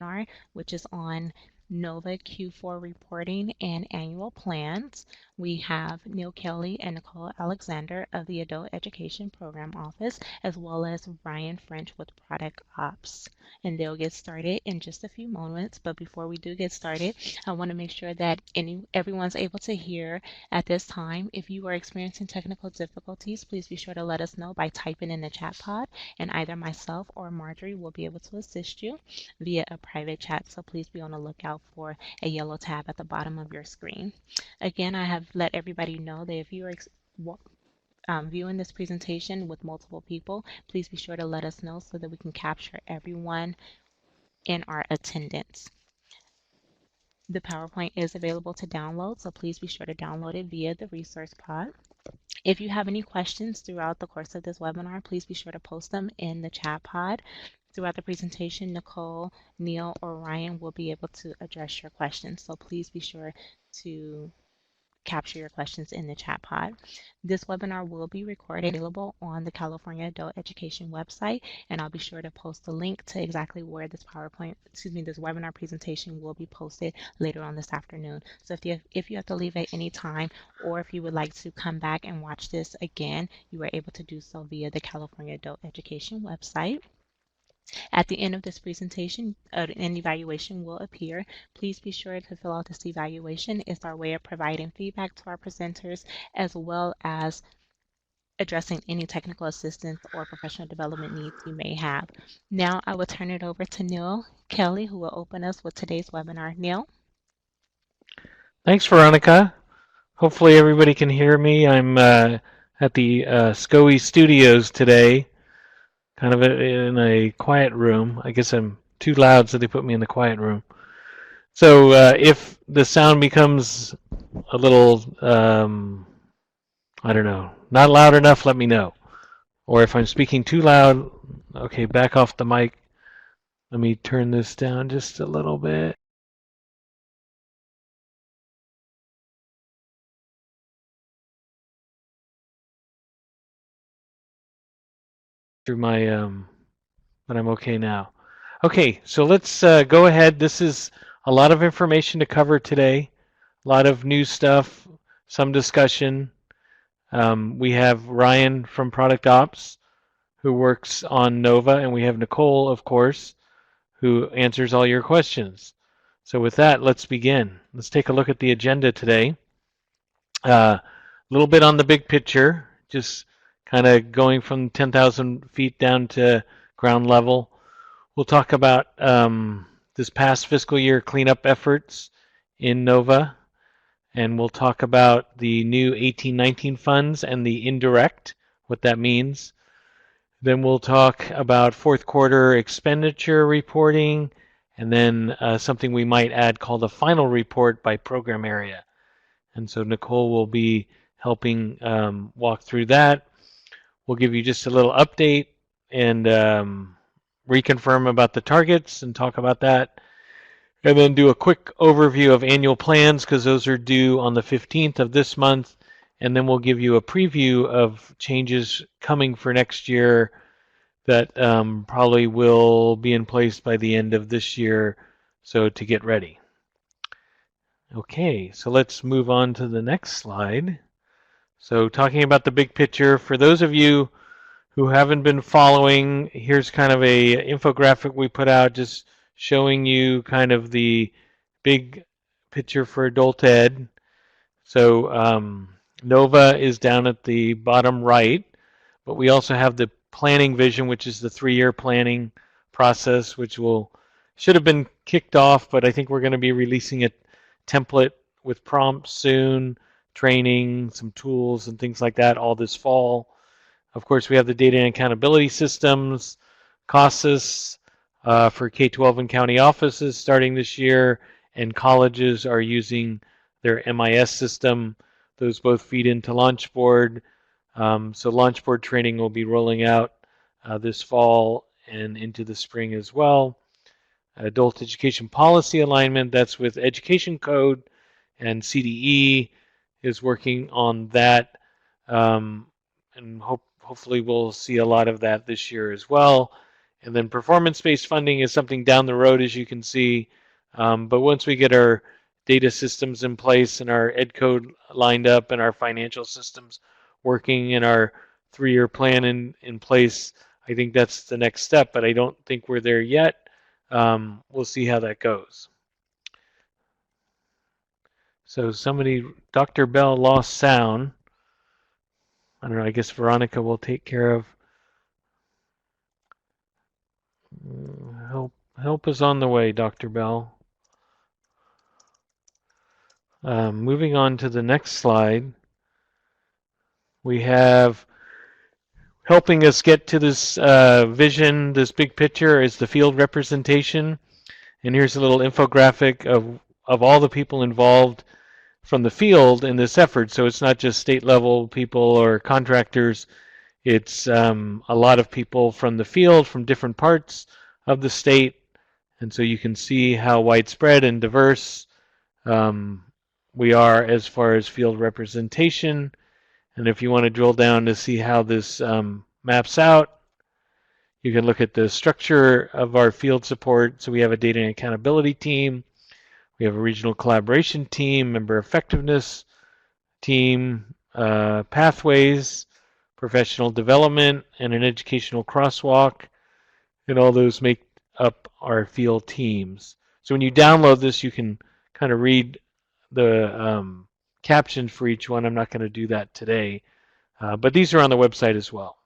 webinar, which is on NOVA Q4 reporting and annual plans. We have Neil Kelly and Nicole Alexander of the Adult Education Program Office, as well as Ryan French with Product Ops. And they'll get started in just a few moments. But before we do get started, I want to make sure that everyone's able to hear at this time. If you are experiencing technical difficulties, please be sure to let us know by typing in the chat pod, and either myself or Marjorie will be able to assist you via a private chat, so please be on the lookout for a yellow tab at the bottom of your screen. Again, I have let everybody know that if you are viewing this presentation with multiple people, please be sure to let us know so that we can capture everyone in our attendance. The PowerPoint is available to download, so please be sure to download it via the resource pod. If you have any questions throughout the course of this webinar, please be sure to post them in the chat pod. Throughout the presentation, Nicole, Neil, or Ryan will be able to address your questions, so please be sure to capture your questions in the chat pod. This webinar will be recorded, available on the California Adult Education website, and I'll be sure to post a link to exactly where this this webinar presentation will be posted later on this afternoon. So if you have to leave at any time, or if you would like to come back and watch this again, you are able to do so via the California Adult Education website. At the end of this presentation, an evaluation will appear. Please be sure to fill out this evaluation. It's our way of providing feedback to our presenters, as well as addressing any technical assistance or professional development needs you may have. Now I will turn it over to Neil Kelly, who will open us with today's webinar. Neil? Thanks, Veronica. Hopefully everybody can hear me. I'm at the SCOE Studios today, kind of in a quiet room. I guess I'm too loud, so they put me in the quiet room. So if the sound becomes a little, I don't know, not loud enough, let me know. Or if I'm speaking too loud, okay, back off the mic. Let me turn this down just a little bit. Through my, but I'm okay now. Okay, so let's go ahead. This is a lot of information to cover today, a lot of new stuff, some discussion. We have Ryan from Product Ops, who works on Nova, and we have Nicole, of course, who answers all your questions. So with that, let's begin. Let's take a look at the agenda today. A little bit on the big picture, just kind of going from 10,000 feet down to ground level. We'll talk about this past fiscal year cleanup efforts in Nova, and we'll talk about the new 1819 funds and the indirect, what that means. Then we'll talk about fourth quarter expenditure reporting, and then something we might add called a final report by program area. And so Nicole will be helping walk through that. We'll give you just a little update and reconfirm about the targets and talk about that. And then do a quick overview of annual plans, because those are due on the 15th of this month. And then we'll give you a preview of changes coming for next year that probably will be in place by the end of this year, so to get ready. Okay, so let's move on to the next slide. So talking about the big picture, for those of you who haven't been following, here's kind of a infographic we put out just showing you kind of the big picture for adult ed. So Nova is down at the bottom right, but we also have the planning vision, which is the 3-year planning process, which should have been kicked off, but I think we're going to be releasing a template with prompts soon, training, some tools and things like that all this fall. Of course, we have the data and accountability systems, CASAS for K-12 and county offices starting this year, and colleges are using their MIS system. Those both feed into Launchboard. So Launchboard training will be rolling out this fall and into the spring as well. Adult education policy alignment, that's with Education Code, and CDE is working on that. And hopefully we'll see a lot of that this year as well. And then performance-based funding is something down the road, as you can see. But once we get our data systems in place and our ed code lined up and our financial systems working and our 3-year plan in place, I think that's the next step. But I don't think we're there yet. We'll see how that goes. So Dr. Bell lost sound. I don't know, I guess Veronica will take care of. Help is on the way, Dr. Bell. Moving on to the next slide, we have helping us get to this vision, this big picture, is the field representation. And here's a little infographic of all the people involved from the field in this effort. So it's not just state level people or contractors. It's a lot of people from the field, from different parts of the state. And so you can see how widespread and diverse we are as far as field representation. And if you want to drill down to see how this maps out, you can look at the structure of our field support. So we have a data and accountability team. We have a regional collaboration team, member effectiveness team, pathways, professional development, and an educational crosswalk. And all those make up our field teams. So when you download this, you can kind of read the captions for each one. I'm not going to do that today, but these are on the website as well.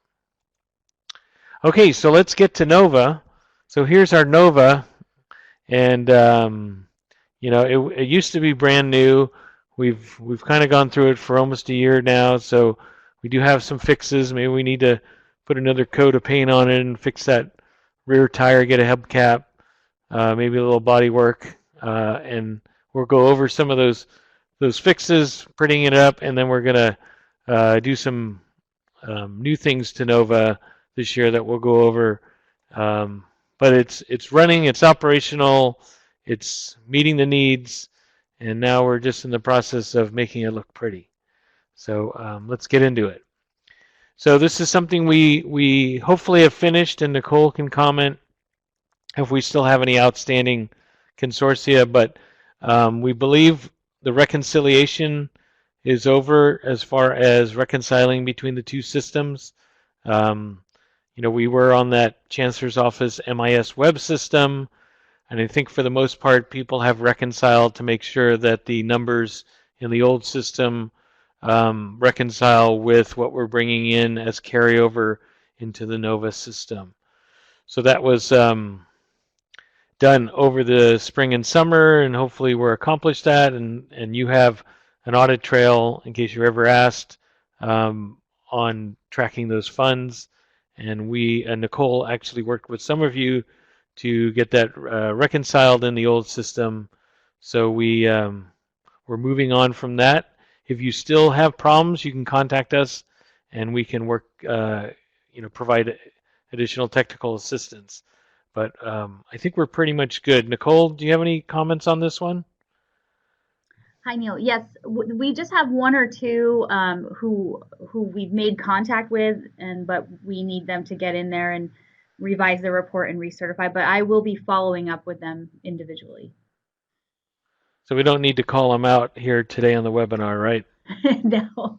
Okay, so let's get to NOVA. So here's our NOVA, and it used to be brand new. We've kind of gone through it for almost a year now, so we do have some fixes. Maybe we need to put another coat of paint on it and fix that rear tire, get a hubcap, maybe a little body work, and we'll go over some of those fixes, prettying it up, and then we're gonna do some new things to Nova this year that we'll go over. But it's running, it's operational, it's meeting the needs, and now we're just in the process of making it look pretty. So let's get into it. So this is something we hopefully have finished, and Nicole can comment if we still have any outstanding consortia, but we believe the reconciliation is over as far as reconciling between the two systems. We were on that Chancellor's Office MIS web system, and I think for the most part people have reconciled to make sure that the numbers in the old system reconcile with what we're bringing in as carryover into the NOVA system. So that was done over the spring and summer, and hopefully we're accomplished that, and you have an audit trail in case you're ever asked on tracking those funds. And Nicole actually worked with some of you to get that reconciled in the old system. So we're moving on from that. If you still have problems, you can contact us, and we can work, provide additional technical assistance. But I think we're pretty much good. Nicole, do you have any comments on this one? Hi, Neil. Yes, we just have one or two who we've made contact with, but we need them to get in there and revise the report and recertify. But I will be following up with them individually. So we don't need to call them out here today on the webinar, right? No,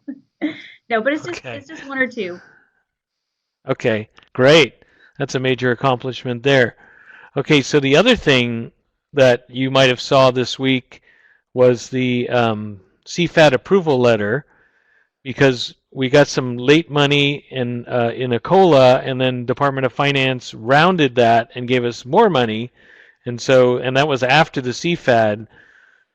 but it's just one or two. Okay, great. That's a major accomplishment there. Okay, so the other thing that you might have saw this week was the CFAT approval letter, because we got some late money in ACOLA, and then Department of Finance rounded that and gave us more money, and that was after the CFAD.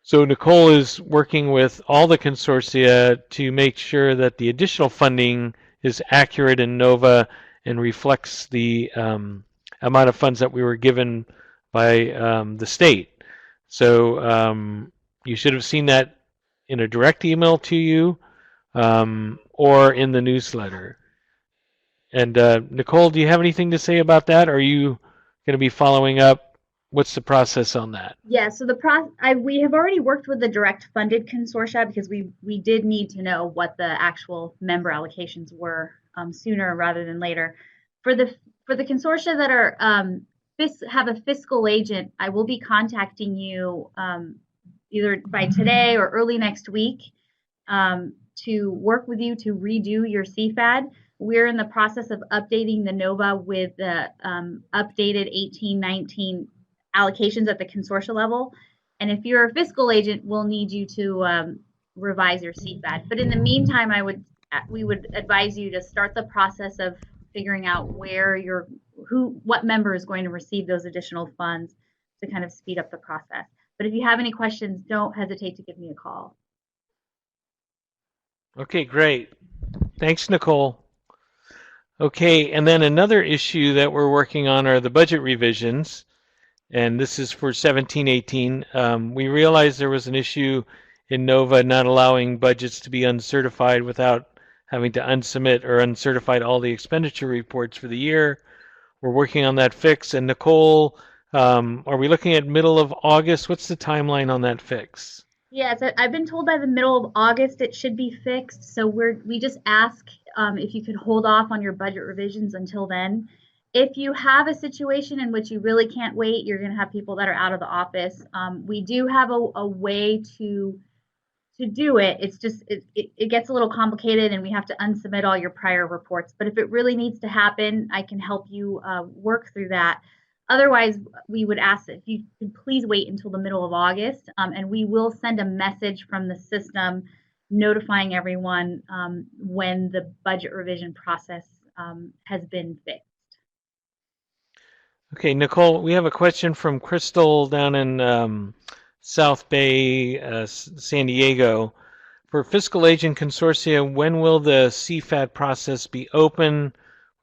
So Nicole is working with all the consortia to make sure that the additional funding is accurate in NOVA and reflects the amount of funds that we were given by the state. So you should have seen that in a direct email to you or in the newsletter. And Nicole, do you have anything to say about that? Or are you going to be following up? What's the process on that? Yeah, so we have already worked with the direct funded consortia because we did need to know what the actual member allocations were sooner rather than later. For the for the consortia that are have a fiscal agent, I will be contacting you either by today or early next week to work with you to redo your CFAD. We're in the process of updating the NOVA with the updated 1819 allocations at the consortia level. And if you're a fiscal agent, we'll need you to revise your CFAD. But in the meantime, we would advise you to start the process of figuring out what member is going to receive those additional funds to kind of speed up the process. But if you have any questions, don't hesitate to give me a call. Okay, great. Thanks, Nicole. Okay, and then another issue that we're working on are the budget revisions, and this is for 1718. We realized there was an issue in NOVA not allowing budgets to be uncertified without having to unsubmit or uncertified all the expenditure reports for the year. We're working on that fix. And Nicole, are we looking at middle of August? What's the timeline on that fix? Yes, I've been told by the middle of August it should be fixed. So we just ask if you could hold off on your budget revisions until then. If you have a situation in which you really can't wait, you're going to have people that are out of the office. We do have a way to do it. It's just it gets a little complicated, and we have to unsubmit all your prior reports. But if it really needs to happen, I can help you work through that. Otherwise, we would ask if you could please wait until the middle of August, and we will send a message from the system notifying everyone when the budget revision process has been fixed. Okay, Nicole, we have a question from Crystal down in South Bay, San Diego. For fiscal agent consortia, when will the CFAD process be open?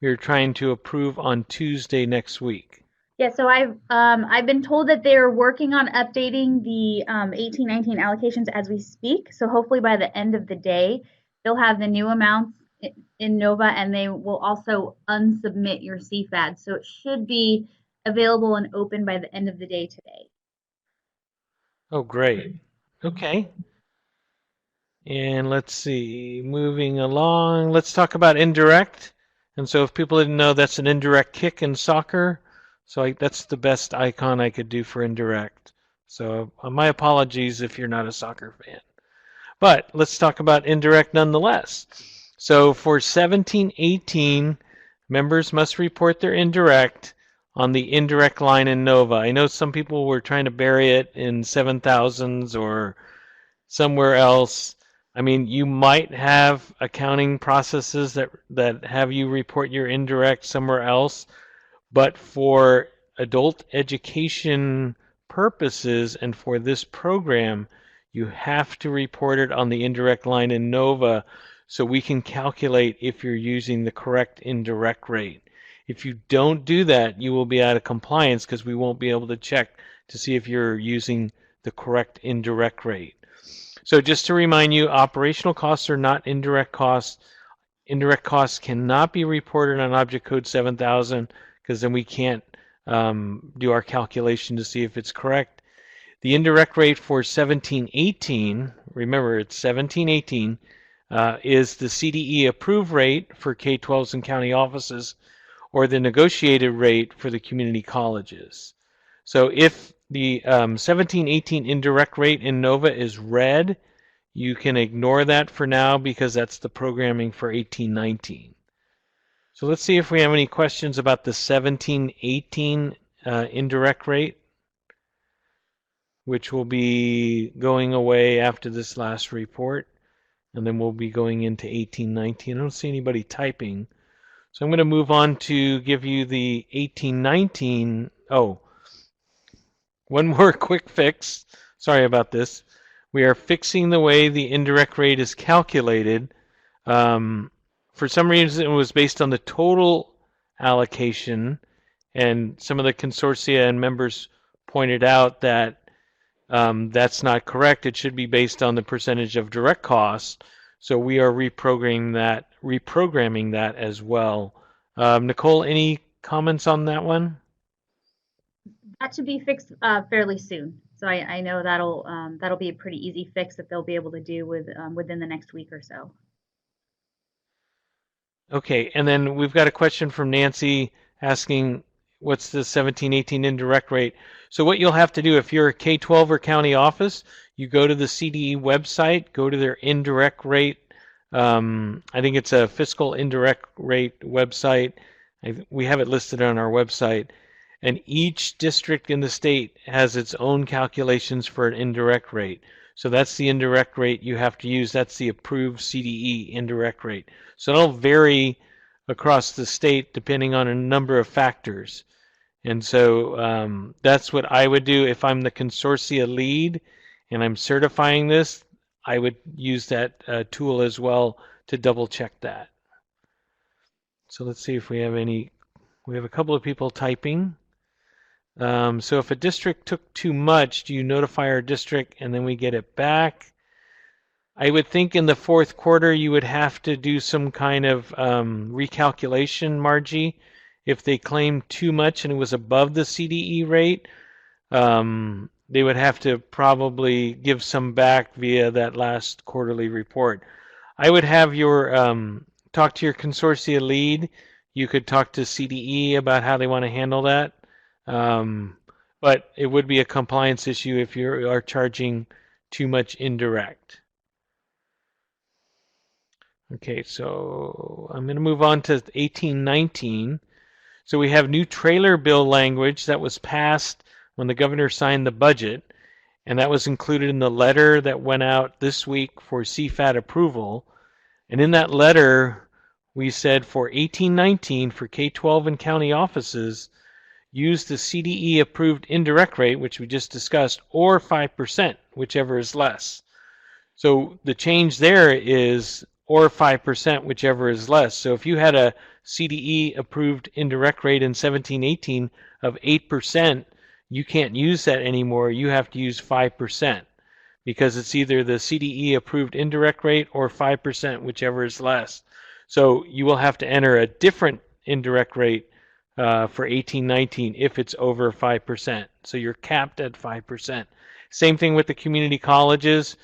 We are trying to approve on Tuesday next week. Yeah, so I've been told that they're working on updating the 1819 allocations as we speak. So hopefully by the end of the day, they'll have the new amounts in NOVA, and they will also unsubmit your CFAD. So it should be available and open by the end of the day today. Oh, great. Okay. And let's see, moving along, let's talk about indirect. And so if people didn't know, that's an indirect kick in soccer. So that's the best icon I could do for indirect. So my apologies if you're not a soccer fan. But let's talk about indirect nonetheless. So for 1718, members must report their indirect on the indirect line in NOVA. I know some people were trying to bury it in 7000s or somewhere else. I mean, you might have accounting processes that have you report your indirect somewhere else, but for adult education purposes and for this program, you have to report it on the indirect line in NOVA so we can calculate if you're using the correct indirect rate. If you don't do that, you will be out of compliance because we won't be able to check to see if you're using the correct indirect rate. So just to remind you, operational costs are not indirect costs. Indirect costs cannot be reported on Object Code 7000 because then we can't do our calculation to see if it's correct. The indirect rate for 1718, remember it's 1718, is the CDE approved rate for K-12s and county offices or the negotiated rate for the community colleges. So if the 1718 indirect rate in NOVA is red, you can ignore that for now because that's the programming for 1819. So let's see if we have any questions about the 1718 indirect rate, which will be going away after this last report, and then we'll be going into 1819. I don't see anybody typing. So I'm going to move on to give you the 1819. Oh, one more quick fix. Sorry about this. We are fixing the way the indirect rate is calculated. For some reason, it was based on the total allocation, and some of the consortia and members pointed out that that's not correct. It should be based on the percentage of direct costs. So we are reprogramming that as well. Nicole, any comments on that one? That should be fixed fairly soon. So I know that'll be a pretty easy fix that they'll be able to do within the next week or so. Okay, and then we've got a question from Nancy asking what's the 17-18 indirect rate. So what you'll have to do if you're a K-12 or county office, you go to the CDE website, go to their indirect rate. I think it's a fiscal indirect rate website. We have it listed on our website. And each district in the state has its own calculations for an indirect rate. So that's the indirect rate you have to use. That's the approved CDE indirect rate. So it'll vary across the state depending on a number of factors. And so that's what I would do if I'm the consortia lead and I'm certifying this. I would use that tool as well to double check that. So let's see if we have any. We have a couple of people typing. So if a district took too much, do you notify our district and then we get it back? I would think in the fourth quarter you would have to do some kind of recalculation, Margie. If they claimed too much and it was above the CDE rate, they would have to probably give some back via that last quarterly report. I would have your talk to your consortia lead. You could talk to CDE about how they want to handle that. But it would be a compliance issue if you are charging too much indirect. Okay, so I'm going to move on to 1819. So we have new trailer bill language that was passed when the governor signed the budget, and that was included in the letter that went out this week for CFAT approval. And in that letter, we said for 1819 for K-12 and county offices, use the CDE approved indirect rate, which we just discussed, or 5%, whichever is less. So the change there is or 5%, whichever is less. So if you had a CDE approved indirect rate in 17-18 of 8%, you can't use that anymore. You have to use 5% because it's either the CDE approved indirect rate or 5%, whichever is less. So you will have to enter a different indirect rate for 18-19 if it's over 5%. So you're capped at 5%. Same thing with the community colleges.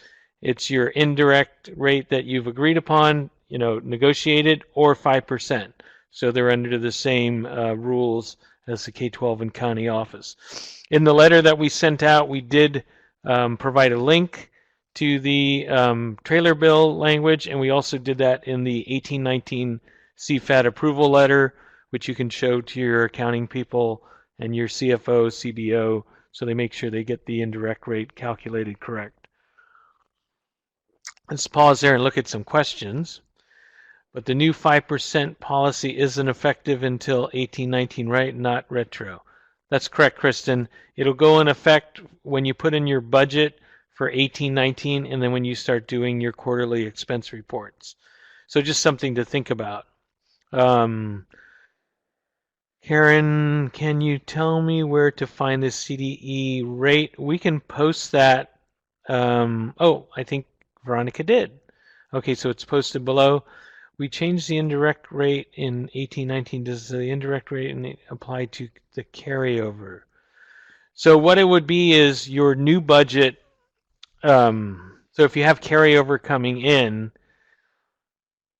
It's your indirect rate that you've agreed upon, negotiated, or 5%. So they're under the same rules as the K-12 and county office. In the letter that we sent out, we did provide a link to the trailer bill language, and we also did that in the 1819 CFAT approval letter, which you can show to your accounting people and your CFO, CBO, so they make sure they get the indirect rate calculated correct. Let's pause there and look at some questions. But the new 5% policy isn't effective until 18-19, right? Not retro. That's correct, Kristen. It'll go in effect when you put in your budget for 18-19 and then when you start doing your quarterly expense reports. So just something to think about. Karen, can you tell me where to find the CDE rate? We can post that. I think Veronica did. Okay, so it's posted below. We changed the indirect rate in 18-19. Does the indirect rate apply to the carryover? So what it would be is your new budget. So if you have carryover coming in,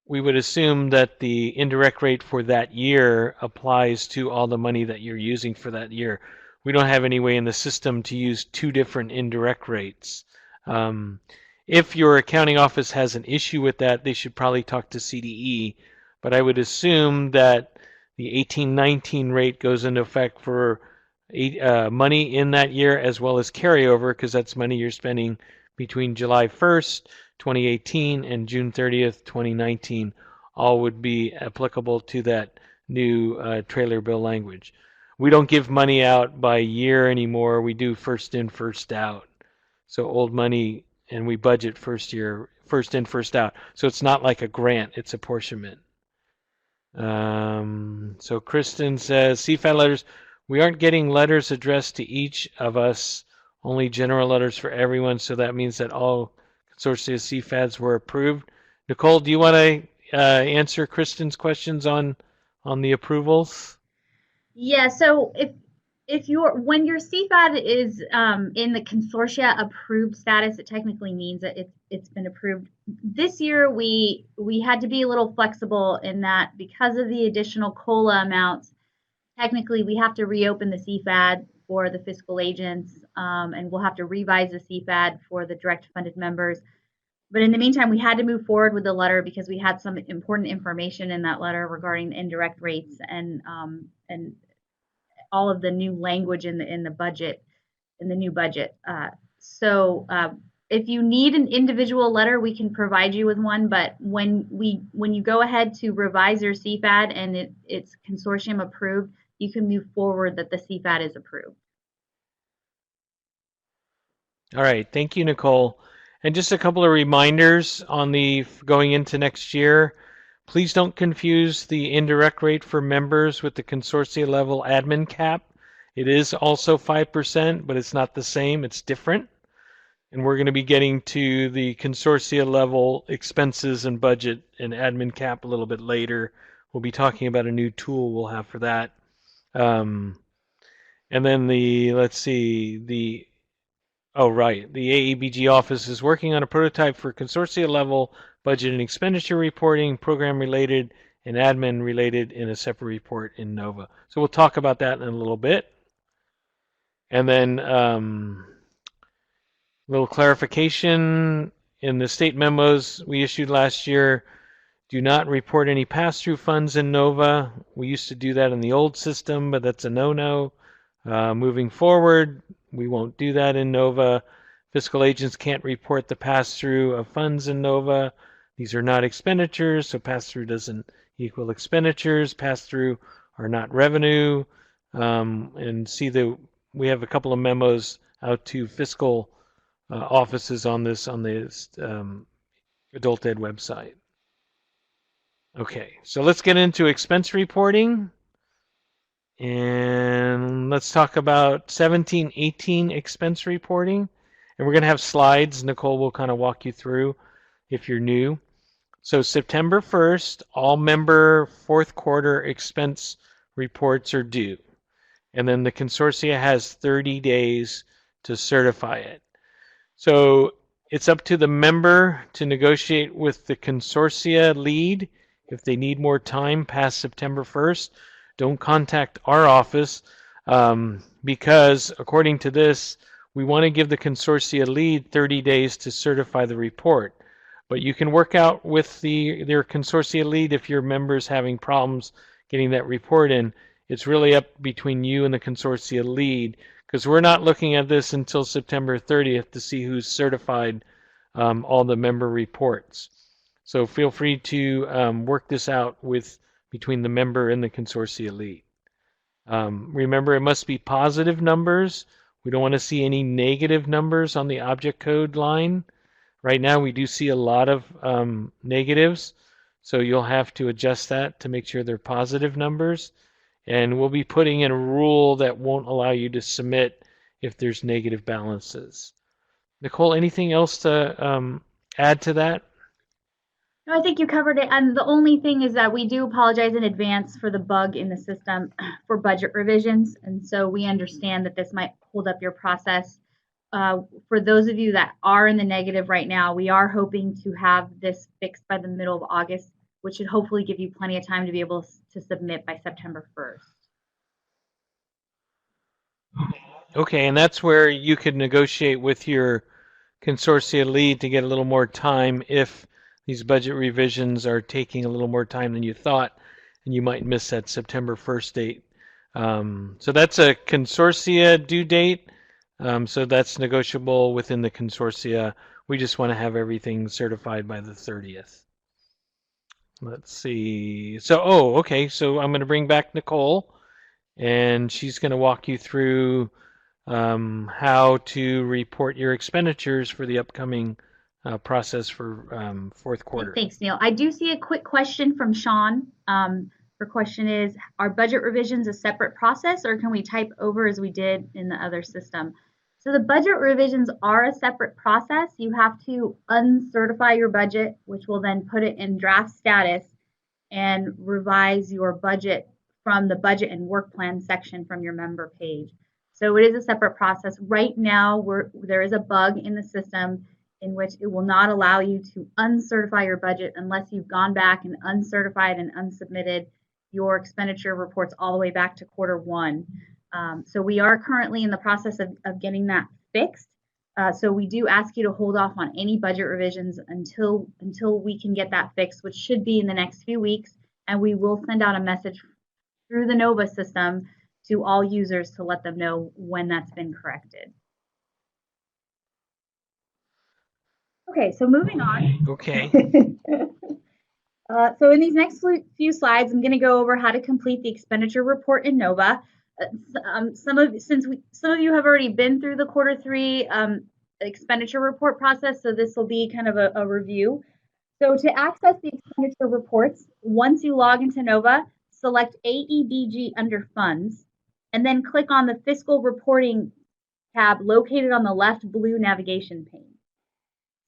we would assume that the indirect rate for that year applies to all the money that you're using for that year. We don't have any way in the system to use two different indirect rates. If your accounting office has an issue with that, they should probably talk to CDE. But I would assume that the 18-19 rate goes into effect for money in that year as well as carryover, because that's money you're spending between July 1st, 2018 and June 30th, 2019. All would be applicable to that new trailer bill language. We don't give money out by year anymore. We do first in, first out. So old money, and we budget first in, first out. So it's not like a grant, it's apportionment. So Kristen says, CFAT letters, we aren't getting letters addressed to each of us, only general letters for everyone, so that means that all consortia CFATs were approved. Nicole, do you want to answer Kristen's questions on the approvals? Yeah, so when your CFAT is in the consortia approved status, it technically means that it's been approved. This year we had to be a little flexible in that because of the additional COLA amounts. technically we have to reopen the CFAD for the fiscal agents, and we'll have to revise the CFAD for the direct funded members. But in the meantime, we had to move forward with the letter because we had some important information in that letter regarding indirect rates and all of the new language in the budget, in the new budget. So if you need an individual letter, we can provide you with one. But when you go ahead to revise your CFAD and it's consortium approved, you can move forward that the CFAD is approved. All right, thank you, Nicole. And just a couple of reminders on the going into next year. Please don't confuse the indirect rate for members with the consortia level admin cap. It is also 5%, but it's not the same, it's different. And we're going to be getting to the consortia level expenses and budget and admin cap a little bit later. We'll be talking about a new tool we'll have for that. And then let's see, the AEBG office is working on a prototype for consortia level budget and expenditure reporting, program related and admin related in a separate report in NOVA. So we'll talk about that in a little bit. And then little clarification in the state memos we issued last year. Do not report any pass-through funds in NOVA. We used to do that in the old system, but that's a no-no. Moving forward, we won't do that in NOVA. Fiscal agents can't report the pass-through of funds in NOVA. These are not expenditures, so pass-through doesn't equal expenditures. Pass-through are not revenue. And we have a couple of memos out to fiscal offices on this adult ed website. Okay, so let's get into expense reporting. And let's talk about 17-18 expense reporting. And we're going to have slides. Nicole will kind of walk you through if you're new. So September 1st, all member fourth quarter expense reports are due. And then the consortia has 30 days to certify it. So it's up to the member to negotiate with the consortia lead if they need more time past September 1st. Don't contact our office because according to this, we want to give the consortia lead 30 days to certify the report. But you can work out with their consortia lead if your member's having problems getting that report in. It's really up between you and the consortia lead because we're not looking at this until September 30th to see who's certified all the member reports. So feel free to work this out between the member and the consortia lead. Remember, it must be positive numbers. We don't want to see any negative numbers on the object code line. Right now, we do see a lot of negatives, so you'll have to adjust that to make sure they're positive numbers. And we'll be putting in a rule that won't allow you to submit if there's negative balances. Nicole, anything else to add to that? No, I think you covered it. And the only thing is that we do apologize in advance for the bug in the system for budget revisions. And so we understand that this might hold up your process. For those of you that are in the negative right now, we are hoping to have this fixed by the middle of August, which should hopefully give you plenty of time to be able to submit by September 1st. Okay, and that's where you could negotiate with your consortia lead to get a little more time if these budget revisions are taking a little more time than you thought, and you might miss that September 1st date. So that's a consortia due date, so that's negotiable within the consortia. We just want to have everything certified by the 30th. Let's see. So, okay, so I'm going to bring back Nicole, and she's going to walk you through how to report your expenditures for the upcoming process for fourth quarter. Thanks, Neil. I do see a quick question from Sean. Her question is, are budget revisions a separate process or can we type over as we did in the other system? So the budget revisions are a separate process. You have to uncertify your budget, which will then put it in draft status and revise your budget from the budget and work plan section from your member page. So it is a separate process. Right now, there is a bug in the system in which it will not allow you to uncertify your budget unless you've gone back and uncertified and unsubmitted your expenditure reports all the way back to Q1. So we are currently in the process of getting that fixed. So we do ask you to hold off on any budget revisions until we can get that fixed, which should be in the next few weeks. And we will send out a message through the NOVA system to all users to let them know when that's been corrected. Okay, so moving on. Okay. So in these next few slides, I'm going to go over how to complete the expenditure report in NOVA. Some of you have already been through the Q3 expenditure report process, so this will be kind of a review. So to access the expenditure reports, once you log into NOVA, select AEBG under Funds, and then click on the Fiscal Reporting tab located on the left blue navigation pane.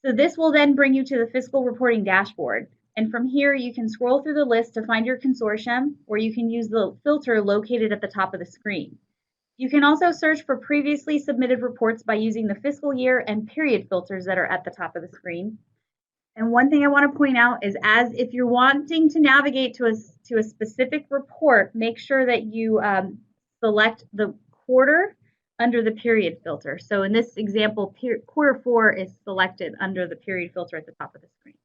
So this will then bring you to the Fiscal Reporting dashboard. And from here, you can scroll through the list to find your consortium, or you can use the filter located at the top of the screen. You can also search for previously submitted reports by using the fiscal year and period filters that are at the top of the screen. And one thing I want to point out is, as if you're wanting to navigate to a specific report, make sure that you select the quarter under the period filter. So in this example, Q4 is selected under the period filter at the top of the screen.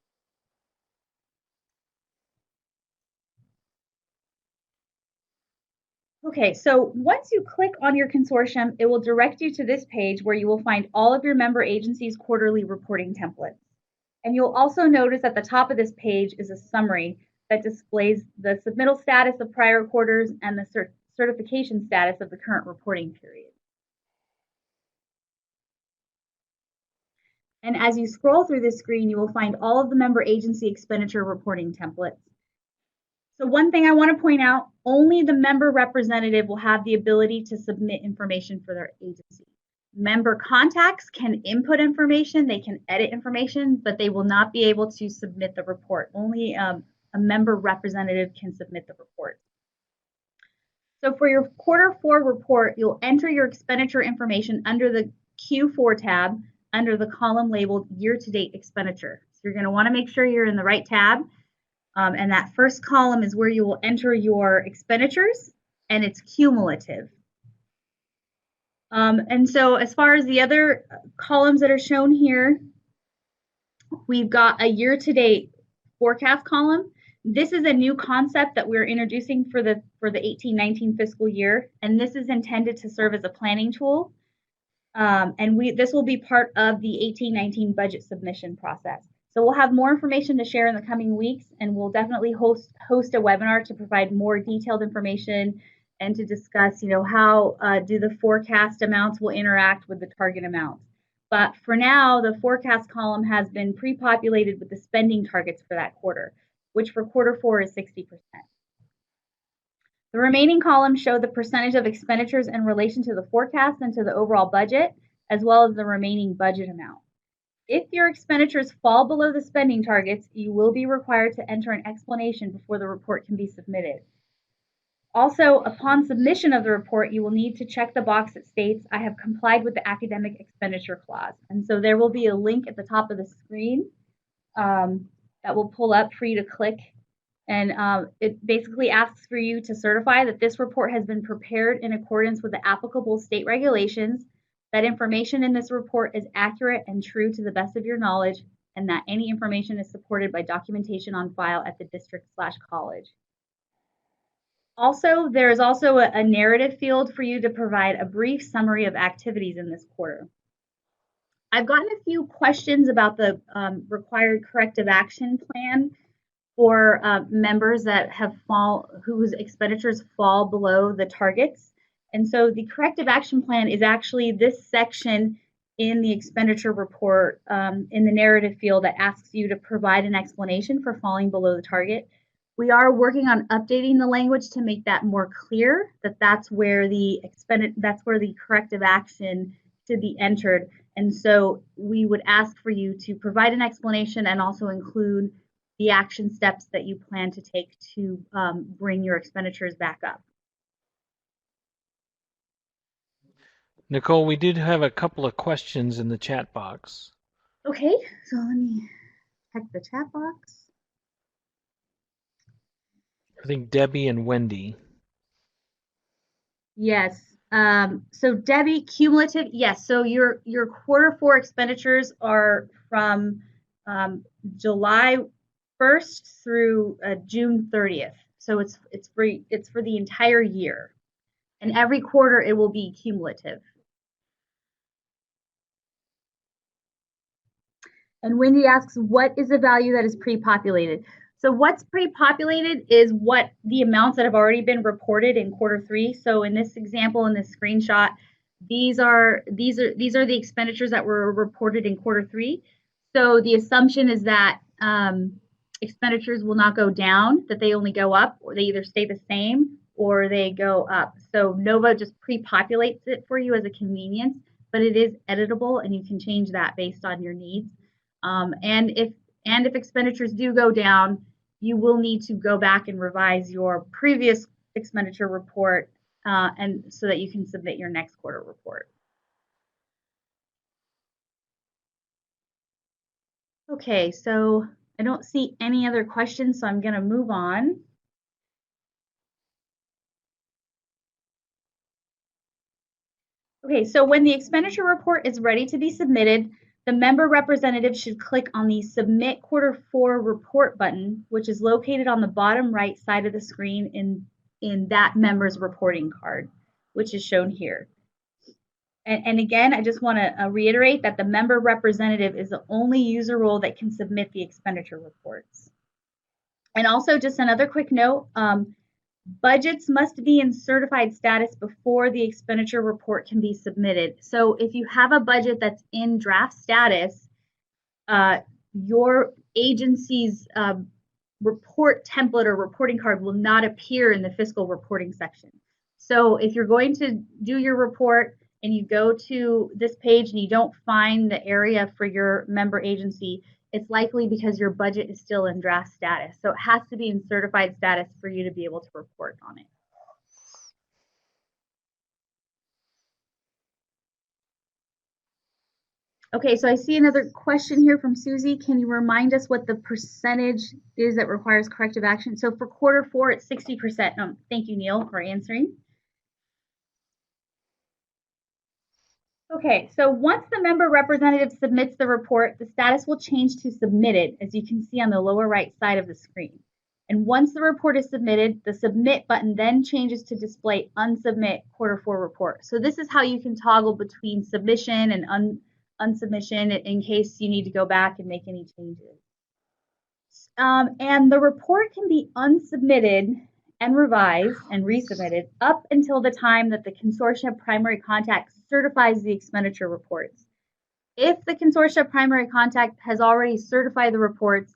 Okay, so once you click on your consortium, it will direct you to this page where you will find all of your member agencies' quarterly reporting templates. And you'll also notice at the top of this page is a summary that displays the submittal status of prior quarters and the certification status of the current reporting period. And as you scroll through this screen, you will find all of the member agency expenditure reporting templates. So one thing I want to point out, only the member representative will have the ability to submit information for their agency. Member contacts can input information, they can edit information, but they will not be able to submit the report. Only a member representative can submit the report. So for your Q4 report, you'll enter your expenditure information under the Q4 tab under the column labeled year-to-date expenditure. So you're going to want to make sure you're in the right tab. And that first column is where you will enter your expenditures, and it's cumulative. And so as far as the other columns that are shown here, we've got a year-to-date forecast column. This is a new concept that we're introducing for the 18-19 fiscal year, and this is intended to serve as a planning tool. And this will be part of the 18-19 budget submission process. So we'll have more information to share in the coming weeks, and we'll definitely host a webinar to provide more detailed information and to discuss, how do the forecast amounts will interact with the target amounts. But for now, the forecast column has been pre-populated with the spending targets for that quarter, which for Q4 is 60%. The remaining columns show the percentage of expenditures in relation to the forecast and to the overall budget, as well as the remaining budget amount. If your expenditures fall below the spending targets, you will be required to enter an explanation before the report can be submitted. Also, upon submission of the report, you will need to check the box that states, "I have complied with the academic expenditure clause." And so there will be a link at the top of the screen that will pull up for you to click. And it basically asks for you to certify that this report has been prepared in accordance with the applicable state regulations, that information in this report is accurate and true to the best of your knowledge, and that any information is supported by documentation on file at the district/college. Also, there is also a narrative field for you to provide a brief summary of activities in this quarter. I've gotten a few questions about the required corrective action plan for members that whose expenditures fall below the targets. And so the corrective action plan is actually this section in the expenditure report in the narrative field that asks you to provide an explanation for falling below the target. We are working on updating the language to make that more clear, that that's where the corrective action should be entered. And so we would ask for you to provide an explanation and also include the action steps that you plan to take to bring your expenditures back up. Nicole, we did have a couple of questions in the chat box. Okay, so let me check the chat box. I think Debbie and Wendy. Yes. So Debbie, cumulative, yes. So your quarter four expenditures are from July 1st through June 30th. So it's for the entire year, and every quarter it will be cumulative. And Wendy asks, what is the value that is pre-populated? So what's pre-populated is what the amounts that have already been reported in quarter three. So in this example, in this screenshot, these are the expenditures that were reported in quarter three. So the assumption is that expenditures will not go down, that they only go up, or they either stay the same or they go up. So Nova just pre-populates it for you as a convenience, but it is editable and you can change that based on your needs. And if expenditures do go down, you will need to go back and revise your previous expenditure report, and so that you can submit your next quarter report. Okay, so I don't see any other questions, so I'm going to move on. Okay, so when the expenditure report is ready to be submitted, the member representative should click on the Submit Quarter 4 Report button, which is located on the bottom right side of the screen in that member's reporting card, which is shown here. And again, I just want to reiterate that the member representative is the only user role that can submit the expenditure reports. And also, just another quick note, budgets must be in certified status before the expenditure report can be submitted. So if you have a budget that's in draft status, your agency's report template or reporting card will not appear in the fiscal reporting section. So if you're going to do your report and you go to this page and you don't find the area for your member agency, it's likely because your budget is still in draft status. So it has to be in certified status for you to be able to report on it. Okay, so I see another question here from Susie. Can you remind us what the percentage is that requires corrective action? So for quarter four, it's 60%. Thank you, Neil, for answering. Okay, so once the member representative submits the report, the status will change to submitted, as you can see on the lower right side of the screen. And once the report is submitted, the submit button then changes to display unsubmit quarter four report. So this is how you can toggle between submission and unsubmission in case you need to go back and make any changes. And the report can be unsubmitted and revised and resubmitted up until the time that the consortia primary contact certifies the expenditure reports. If the consortia primary contact has already certified the reports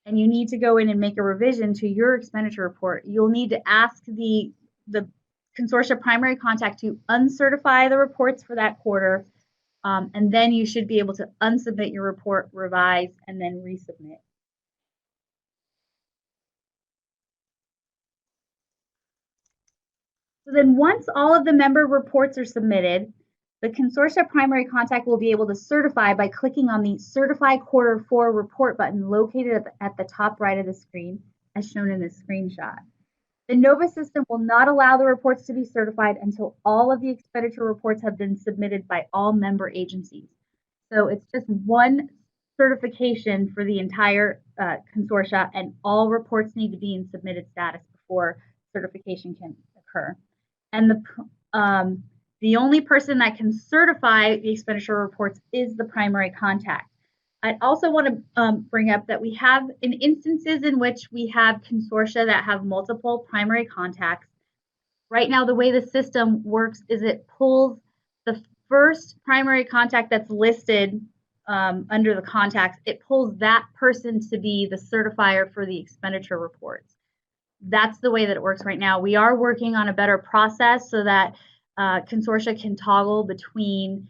and you need to go in and make a revision to your expenditure report, you'll need to ask the consortia primary contact to uncertify the reports for that quarter, and then you should be able to unsubmit your report, revise, and then resubmit. So then once all of the member reports are submitted, the consortia primary contact will be able to certify by clicking on the Certify Quarter 4 Report button located at the top right of the screen, as shown in this screenshot. The NOVA system will not allow the reports to be certified until all of the expenditure reports have been submitted by all member agencies. So it's just one certification for the entire consortia, and all reports need to be in submitted status before certification can occur. And the only person that can certify the expenditure reports is the primary contact. I also want to bring up that we have in instances in which we have consortia that have multiple primary contacts. Right now, the way the system works is it pulls the first primary contact that's listed under the contacts, it pulls that person to be the certifier for the expenditure reports. That's the way that it works right now. We are working on a better process so that consortia can toggle between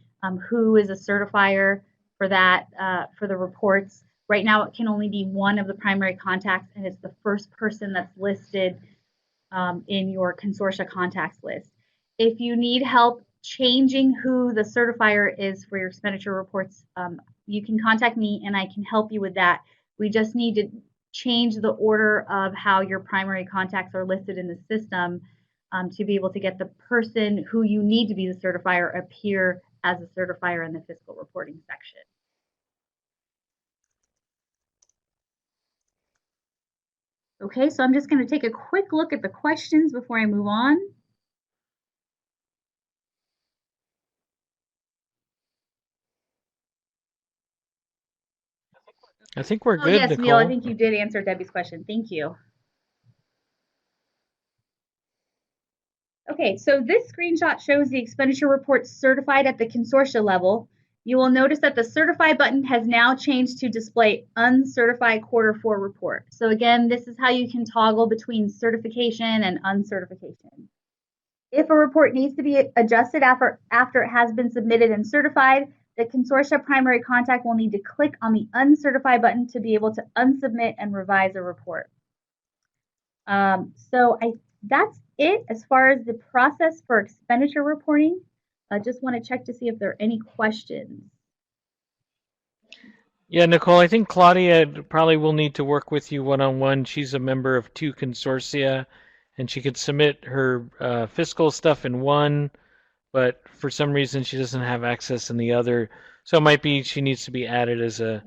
who is a certifier for that for the reports. Right now, it can only be one of the primary contacts, and it's the first person that's listed in your consortia contacts list. If you need help changing who the certifier is for your expenditure reports, you can contact me and I can help you with that. We just need to change the order of how your primary contacts are listed in the system to be able to get the person who you need to be the certifier appear as a certifier in the fiscal reporting section. Okay, so I'm just going to take a quick look at the questions before I move on. I think we're Oh, good, yes, Neil, I Nicole. think you did answer Debbie's question. Thank you. Okay, so this screenshot shows the expenditure report certified at the consortia level. You will notice that the certify button has now changed to display uncertified quarter 4 report. So again, this is how you can toggle between certification and uncertification. If a report needs to be adjusted after it has been submitted and certified, the consortia primary contact will need to click on the uncertified button to be able to unsubmit and revise a report. That's it as far as the process for expenditure reporting. I just want to check to see if there are any questions. Yeah, Nicole, I think Claudia probably will need to work with you one-on-one. She's a member of 2 consortia, and she could submit her fiscal stuff in one, but for some reason she doesn't have access in the other. So it might be she needs to be added as a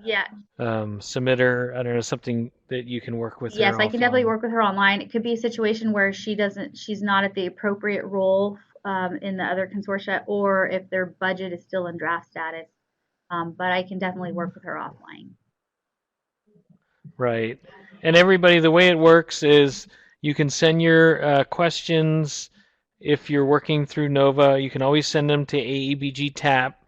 submitter. I don't know, something that you can work with her Yes, I can definitely offline. work with her online. It could be a situation where she's not at the appropriate role in the other consortia, or if their budget is still in draft status. But I can definitely work with her offline. Right. And everybody, the way it works is you can send your questions if you're working through Nova. You can always send them to AEBG TAP,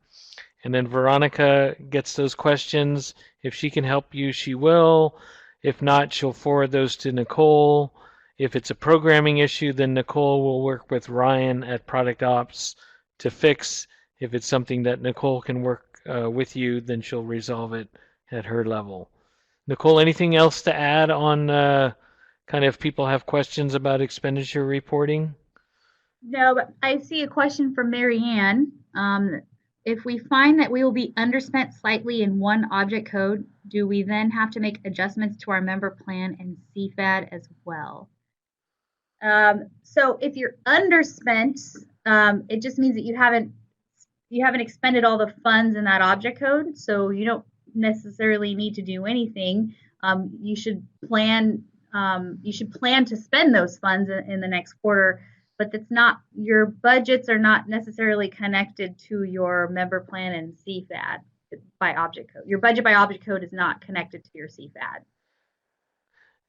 and then Veronica gets those questions. If she can help you, she will. If not, she'll forward those to Nicole. If it's a programming issue, then Nicole will work with Ryan at Product Ops to fix. If it's something that Nicole can work with you, then she'll resolve it at her level. Nicole, anything else to add on kind of if people have questions about expenditure reporting? No, but I see a question from Mary Ann. If we find that we will be underspent slightly in one object code, do we then have to make adjustments to our member plan and CFAD as well? So if you're underspent, it just means that you haven't expended all the funds in that object code, so you don't necessarily need to do anything. You should plan to spend those funds in the next quarter, but that's not, your budgets are not necessarily connected to your member plan and CFAD by object code. Your budget by object code is not connected to your CFAD.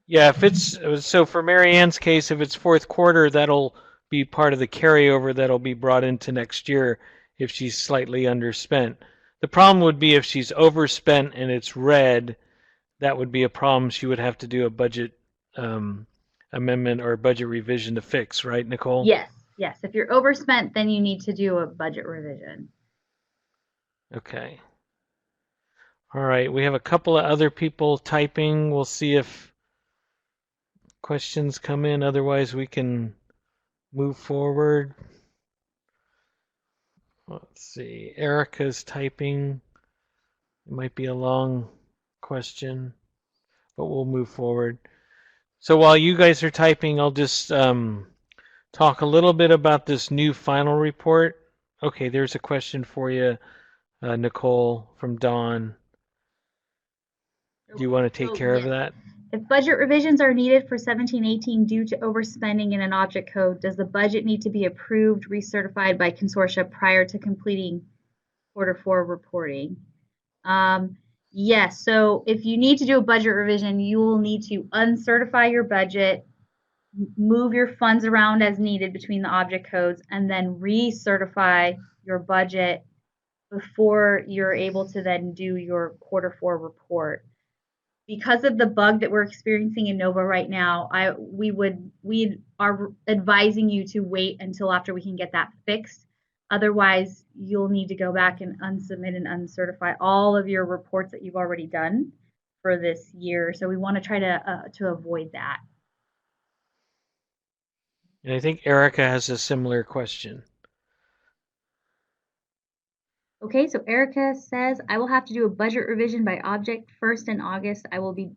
Yeah, if it's so for Marianne's case, if it's fourth quarter, that'll be part of the carryover that'll be brought into next year if she's slightly underspent. The problem would be if she's overspent and it's red, that would be a problem. She would have to do a budget amendment or a budget revision to fix, right, Nicole? Yes. If you're overspent, then you need to do a budget revision. Okay. All right, we have a couple of other people typing. We'll see if questions come in. Otherwise, we can move forward. Let's see. Erica's typing. It might be a long question, but we'll move forward. So while you guys are typing, I'll just talk a little bit about this new final report. Okay, there's a question for you, Nicole, from Dawn. Do you want to take care of that? If budget revisions are needed for 17-18 due to overspending in an object code, does the budget need to be approved, recertified by consortia prior to completing quarter 4 reporting? Yes, so if you need to do a budget revision, you will need to uncertify your budget, move your funds around as needed between the object codes, and then recertify your budget before you're able to then do your quarter 4 report. Because of the bug that we're experiencing in Nova right now, we are advising you to wait until after we can get that fixed. Otherwise, you'll need to go back and unsubmit and uncertify all of your reports that you've already done for this year. So we want to try to avoid that. And I think Erica has a similar question. Okay, so Erica says, I will have to do a budget revision by object first in August. I will be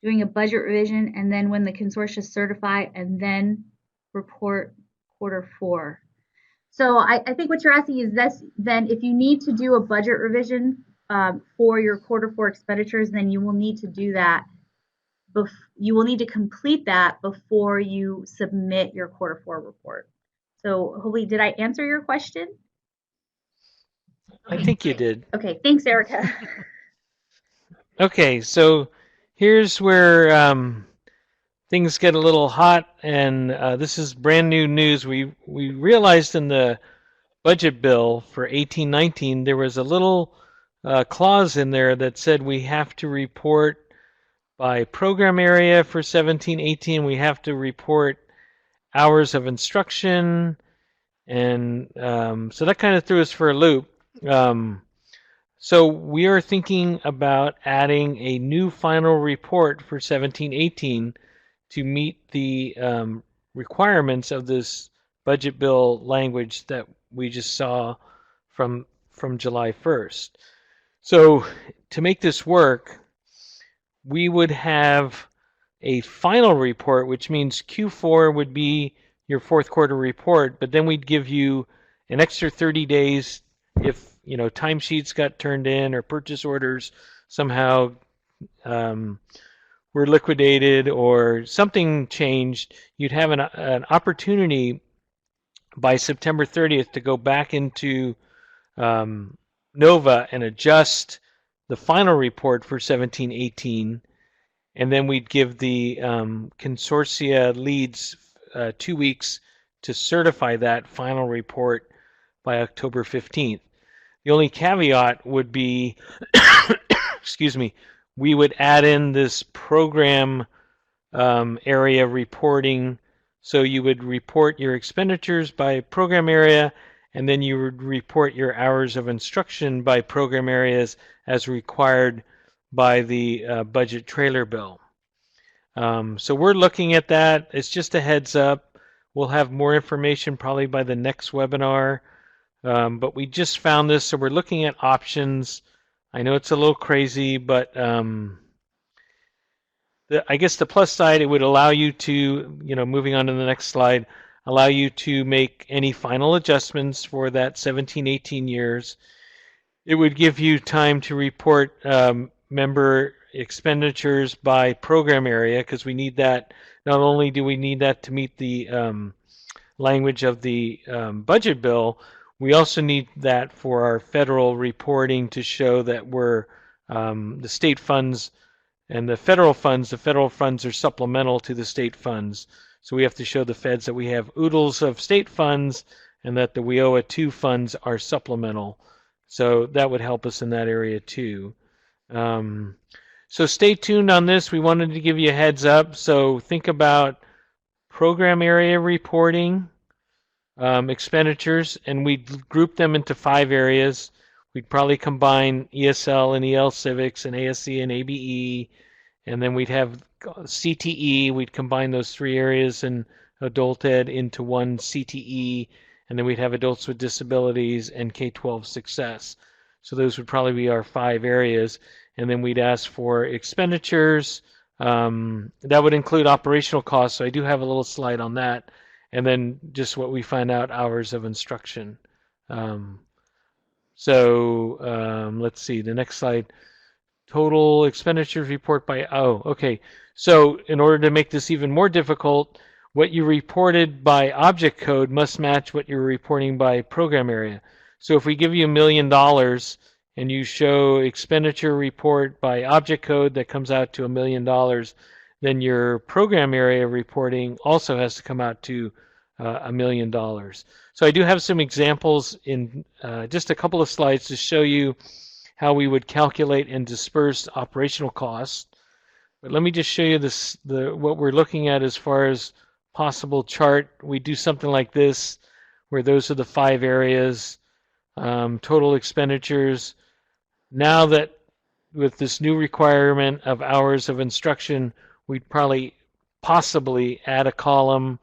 doing a budget revision, and then when the consortia certify, and then report Q4. So I think what you're asking is this, then if you need to do a budget revision for your Q4 expenditures, then you will need to do that. You will need to complete that before you submit your Q4 report. So hopefully, did I answer your question? I think you did. Okay, thanks, Erica. Okay, so here's where things get a little hot, and this is brand new news. We realized in the budget bill for 18-19 there was a little clause in there that said we have to report by program area for 17-18. We have to report hours of instruction, and so that kind of threw us for a loop. So we are thinking about adding a new final report for 17-18 to meet the requirements of this budget bill language that we just saw from July 1st. So to make this work, we would have a final report, which means Q4 would be your Q4 report, but then we'd give you an extra 30 days if timesheets got turned in or purchase orders somehow were liquidated or something changed. You'd have an opportunity by September 30th to go back into Nova and adjust the final report for 17-18, and then we'd give the consortia leads 2 weeks to certify that final report by October 15th. The only caveat would be, excuse me, we would add in this program area reporting. So you would report your expenditures by program area, and then you would report your hours of instruction by program areas as required by the budget trailer bill. So we're looking at that. It's just a heads up. We'll have more information probably by the next webinar. But we just found this, so we're looking at options. I know it's a little crazy, but I guess the plus side, it would allow you to, moving on to the next slide, allow you to make any final adjustments for that 17-18 years. It would give you time to report member expenditures by program area, because we need that. Not only do we need that to meet the language of the budget bill, we also need that for our federal reporting to show that we're the state funds and the federal funds are supplemental to the state funds. So we have to show the feds that we have oodles of state funds and that the WIOA 2 funds are supplemental. So that would help us in that area too. So stay tuned on this. We wanted to give you a heads up. So think about program area reporting, expenditures, and we'd group them into 5 areas. We'd probably combine ESL and EL Civics and ASC and ABE, and then we'd have CTE. We'd combine those 3 areas and adult ed into one CTE, and then we'd have adults with disabilities and K-12 success. So those would probably be our 5 areas, and then we'd ask for expenditures. That would include operational costs, so I do have a little slide on that. And then just what we find out, hours of instruction. Let's see, the next slide. Total expenditures report by, okay. So in order to make this even more difficult, what you reported by object code must match what you're reporting by program area. So if we give you $1 million and you show expenditure report by object code that comes out to $1 million, then your program area reporting also has to come out to $1 million. So I do have some examples in just a couple of slides to show you how we would calculate and disperse operational costs. But let me just show you this, what we're looking at as far as possible chart. We do something like this, where those are the 5 areas, total expenditures. Now that with this new requirement of hours of instruction, we'd probably possibly add a column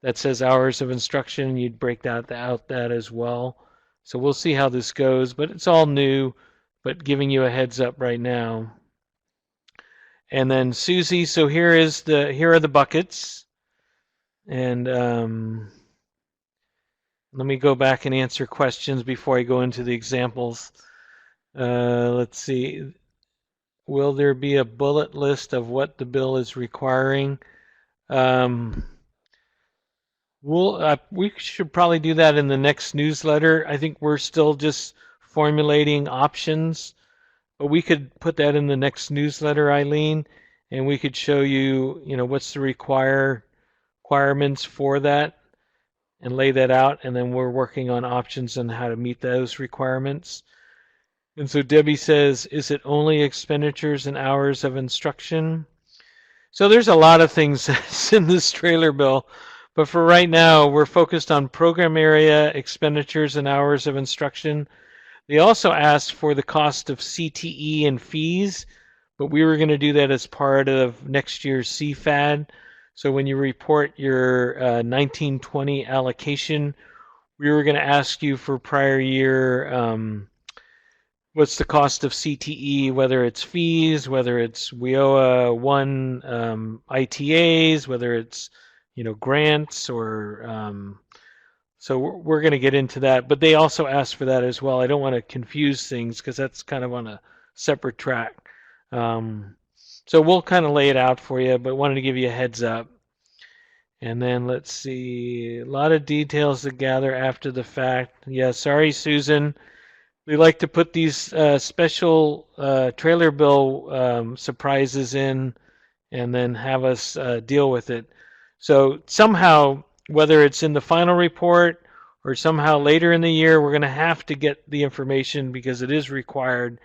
that says hours of instruction. You'd break that out that as well. So we'll see how this goes, but it's all new, but giving you a heads up right now. And then Susie, so here are the buckets. And let me go back and answer questions before I go into the examples. Let's see. Will there be a bullet list of what the bill is requiring? We should probably do that in the next newsletter. I think we're still just formulating options, but we could put that in the next newsletter, Eileen, and we could show you, what's the requirements for that and lay that out, and then we're working on options on how to meet those requirements. And so Debbie says, is it only expenditures and hours of instruction? So there's a lot of things that's in this trailer bill, but for right now, we're focused on program area, expenditures, and hours of instruction. They also asked for the cost of CTE and fees, but we were going to do that as part of next year's CFAD. So when you report your 1920 allocation, we were going to ask you for prior year, what's the cost of CTE, whether it's fees, whether it's WIOA 1 ITAs, whether it's grants, or so we're going to get into that. But they also asked for that as well. I don't want to confuse things because that's kind of on a separate track. So we'll kind of lay it out for you, but wanted to give you a heads up. And then let's see, a lot of details to gather after the fact. Yeah, sorry, Susan. We like to put these special trailer bill surprises in and then have us deal with it. So somehow, whether it's in the final report or somehow later in the year, we're going to have to get the information because it is required.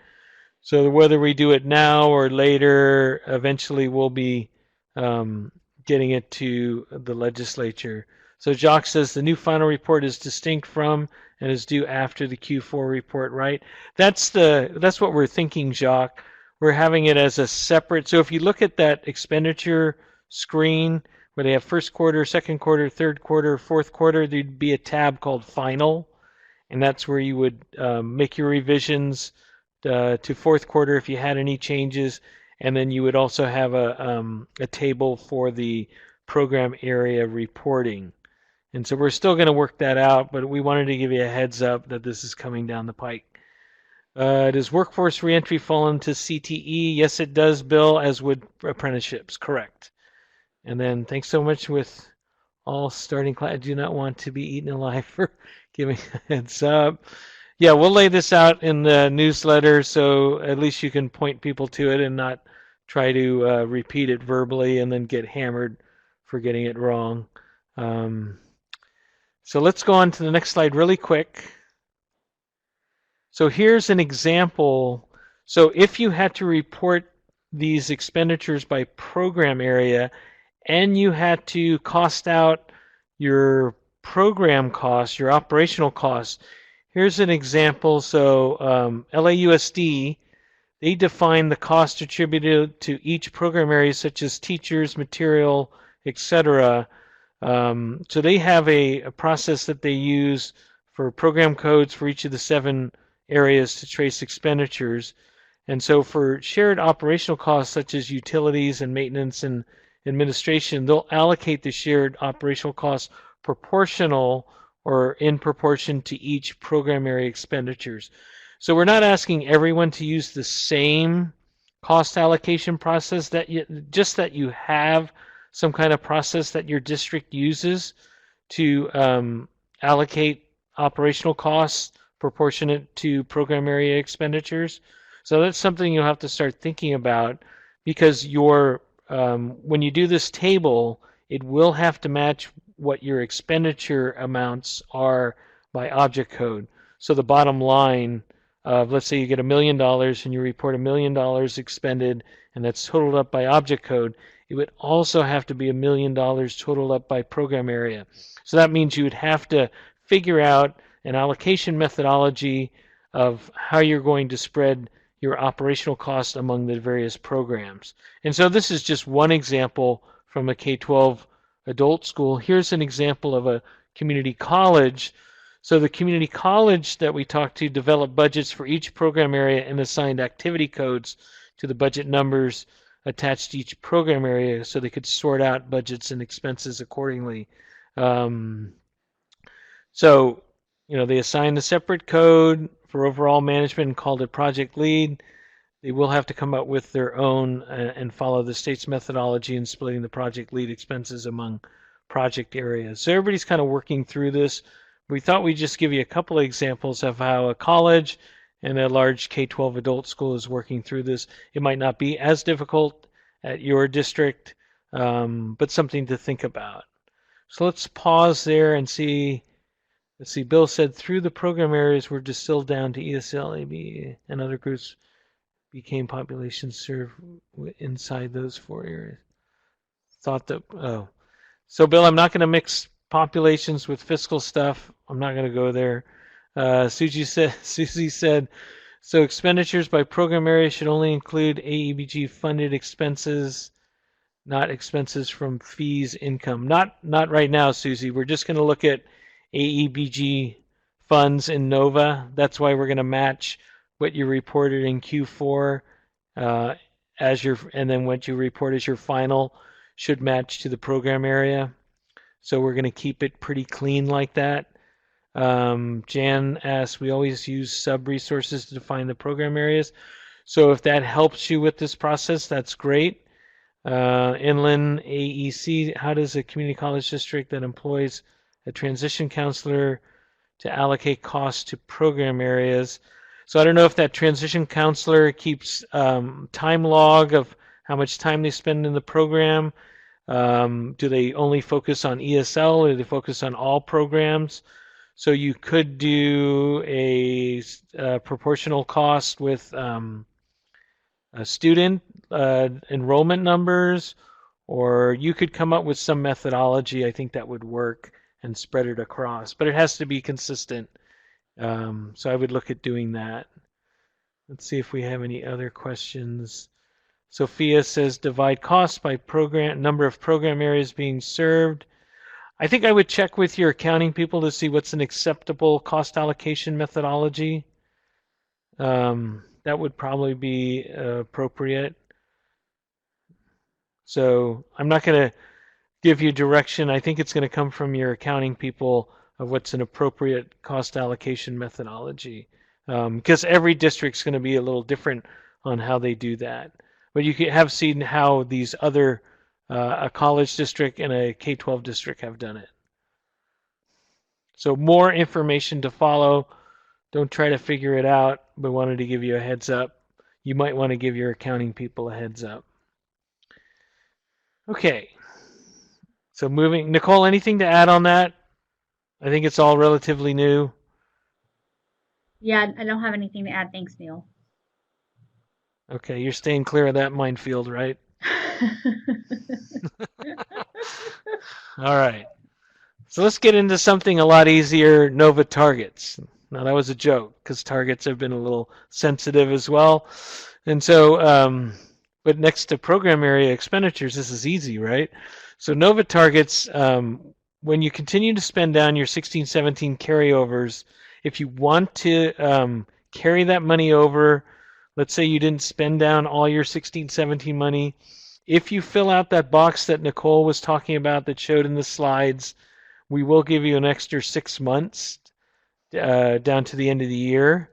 So whether we do it now or later, eventually we'll be getting it to the legislature. So Jacques says the new final report is distinct from and is due after the Q4 report, right? That's what we're thinking, Jacques. We're having it as a separate. So if you look at that expenditure screen where they have first quarter, second quarter, third quarter, fourth quarter, there'd be a tab called Final, and that's where you would make your revisions to fourth quarter if you had any changes, and then you would also have a table for the program area reporting. And so we're still going to work that out, but we wanted to give you a heads up that this is coming down the pike. Does workforce reentry fall into CTE? Yes, it does, Bill, as would apprenticeships. Correct. And then thanks so much with all starting class. I do not want to be eaten alive for giving a heads up. Yeah, we'll lay this out in the newsletter so at least you can point people to it and not try to repeat it verbally and then get hammered for getting it wrong. So let's go on to the next slide really quick. So here's an example. So if you had to report these expenditures by program area and you had to cost out your program costs, your operational costs, here's an example. So LAUSD, they define the cost attributed to each program area, such as teachers, material, etc. So they have a process that they use for program codes for each of the 7 areas to trace expenditures. And so for shared operational costs such as utilities and maintenance and administration, they'll allocate the shared operational costs proportional or in proportion to each program area expenditures. So we're not asking everyone to use the same cost allocation process, that you have some kind of process that your district uses to allocate operational costs proportionate to program area expenditures. So that's something you'll have to start thinking about because when you do this table, it will have to match what your expenditure amounts are by object code. So the bottom line of, let's say you get $1 million and you report $1 million expended and that's totaled up by object code, it would also have to be $1 million totaled up by program area. So that means you would have to figure out an allocation methodology of how you're going to spread your operational costs among the various programs. And so this is just one example from a K-12 adult school. Here's an example of a community college. So the community college that we talked to developed budgets for each program area and assigned activity codes to the budget numbers attached to each program area so they could sort out budgets and expenses accordingly. Um, so, they assigned a separate code for overall management and called it Project Lead. They will have to come up with their own and follow the state's methodology in splitting the project lead expenses among project areas. So everybody's kind of working through this. We thought we'd just give you a couple of examples of how a college and a large K-12 adult school is working through this. It might not be as difficult at your district, but something to think about. So let's pause there and see. Let's see, Bill said through the program areas were distilled down to ESL, AB, and other groups became populations served inside those 4 areas. Thought that, oh. So, Bill, I'm not going to mix populations with fiscal stuff. I'm not going to go there. Susie said, so expenditures by program area should only include AEBG funded expenses, not expenses from fees income. Not right now, Susie. We're just going to look at AEBG funds in NOVA. That's why we're going to match what you reported in Q4 and then what you report as your final should match to the program area. So we're going to keep it pretty clean like that. Jan asks, we always use sub-resources to define the program areas. So if that helps you with this process, that's great. Inland AEC, how does a community college district that employs a transition counselor to allocate costs to program areas? So I don't know if that transition counselor keeps time log of how much time they spend in the program. Do they only focus on ESL or do they focus on all programs? So you could do a proportional cost with student enrollment numbers, or you could come up with some methodology I think that would work and spread it across, but it has to be consistent. So I would look at doing that. Let's see if we have any other questions. Sophia says divide costs by program number of program areas being served. I think I would check with your accounting people to see what's an acceptable cost allocation methodology. That would probably be appropriate. So I'm not going to give you direction. I think it's going to come from your accounting people of what's an appropriate cost allocation methodology. Because every district's going to be a little different on how they do that. But you have seen how these other, a college district and a K-12 district have done it. So more information to follow. Don't try to figure it out, but wanted to give you a heads up. You might want to give your accounting people a heads up. Okay. So moving, Nicole, anything to add on that? I think it's all relatively new. Yeah, I don't have anything to add. Thanks, Neil. Okay, you're staying clear of that minefield, right? All right. So let's get into something a lot easier, NOVA targets. Now that was a joke because targets have been a little sensitive as well. And so, but next to program area expenditures, this is easy, right? So NOVA targets, when you continue to spend down your 16-17 carryovers, if you want to carry that money over, let's say you didn't spend down all your 16-17 money, if you fill out that box that Nicole was talking about that showed in the slides, we will give you an extra 6 months down to the end of the year.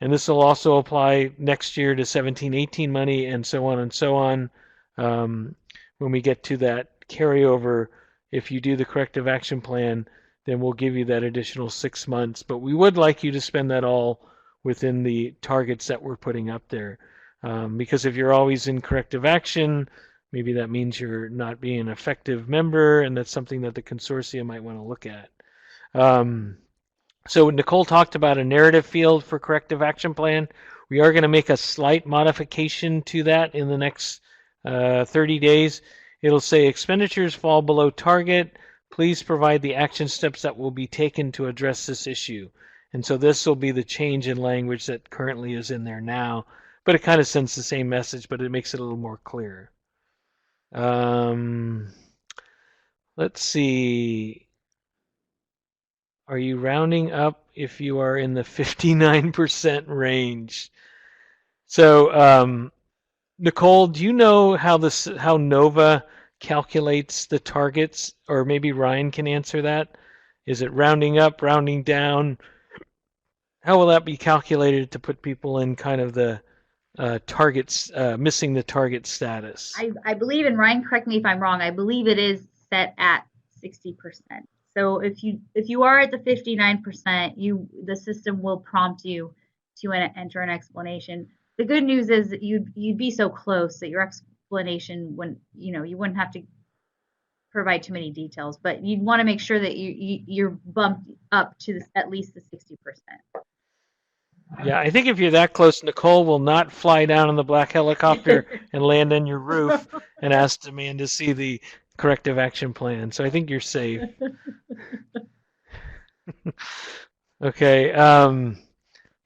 And this will also apply next year to 17-18 money and so on and so on. When we get to that carryover, if you do the corrective action plan, then we'll give you that additional 6 months. But we would like you to spend that all within the targets that we're putting up there. Because if you're always in corrective action, maybe that means you're not being an effective member, and that's something that the consortium might want to look at. So Nicole talked about a narrative field for corrective action plan. We are going to make a slight modification to that in the next 30 days. It'll say expenditures fall below target. Please provide the action steps that will be taken to address this issue. And so this will be the change in language that currently is in there now, but it kind of sends the same message, but it makes it a little more clear. Let's see. Are you rounding up if you are in the 59% range? So Nicole, do you know how Nova calculates the targets, or maybe Ryan can answer that? Is it rounding up, rounding down? How will that be calculated to put people in kind of the targets, missing the target status? I believe, and Ryan, correct me if I'm wrong, I believe it is set at 60%. So if you are at the 59%, the system will prompt you to enter an explanation. The good news is that you'd be so close that your explanation wouldn't, you wouldn't have to provide too many details, but you'd want to make sure that you're bumped up to at least the 60%. Yeah, I think if you're that close, Nicole will not fly down in the black helicopter and land on your roof and ask the man to see the corrective action plan. So I think you're safe. Okay.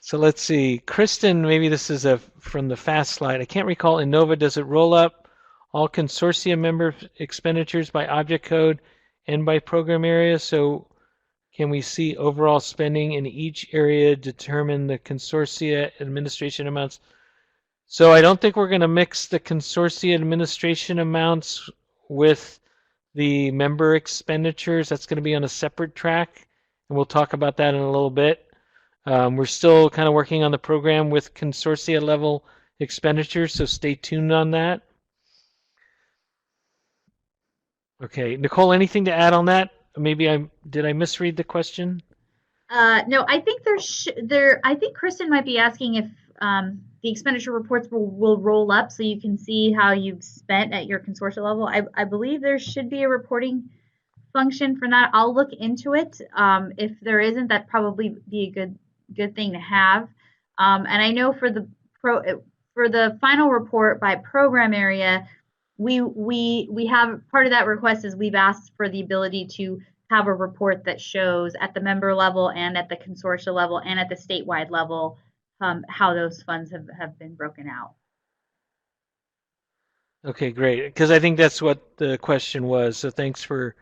So let's see. Kristen, maybe this is from the fast slide. I can't recall. Innova, does it roll up all consortium member expenditures by object code and by program area? So can we see overall spending in each area, determine the consortia administration amounts? So I don't think we're going to mix the consortia administration amounts with the member expenditures. That's going to be on a separate track, and we'll talk about that in a little bit. We're still kind of working on the program with consortia level expenditures, so stay tuned on that. Okay, Nicole, anything to add on that? Maybe did I misread the question? No, I think I think Kristen might be asking if the expenditure reports will roll up so you can see how you've spent at your consortia level. I believe there should be a reporting function for that. I'll look into it. If there isn't, that'd probably be a good thing to have. And I know for the final report by program area, we have part of that request is we've asked for the ability to have a report that shows at the member level and at the consortia level and at the statewide level how those funds have been broken out. Okay, great. Because I think that's what the question was. So thanks for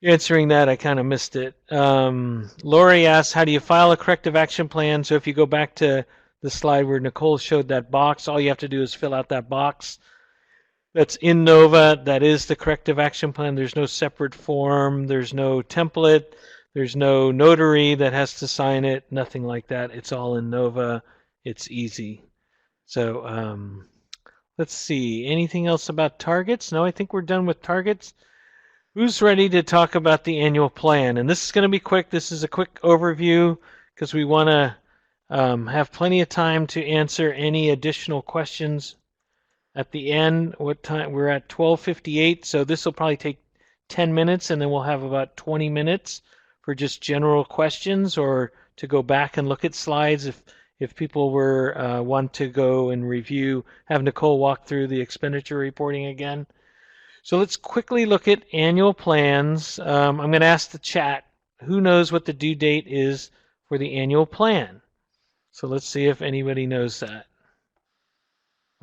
answering that. I kind of missed it. Lori asks, how do you file a corrective action plan? So if you go back to the slide where Nicole showed that box, all you have to do is fill out that box. That's in Nova. That is the corrective action plan. There's no separate form. There's no template. There's no notary that has to sign it. Nothing like that. It's all in Nova. It's easy. So let's see. Anything else about targets? No, I think we're done with targets. Who's ready to talk about the annual plan? And this is going to be quick. This is a quick overview because we want to have plenty of time to answer any additional questions at the end. What time? We're at 12:58, so this will probably take 10 minutes, and then we'll have about 20 minutes for just general questions or to go back and look at slides if people were want to go and review, have Nicole walk through the expenditure reporting again. So let's quickly look at annual plans. I'm going to ask the chat, who knows what the due date is for the annual plan? So let's see if anybody knows that.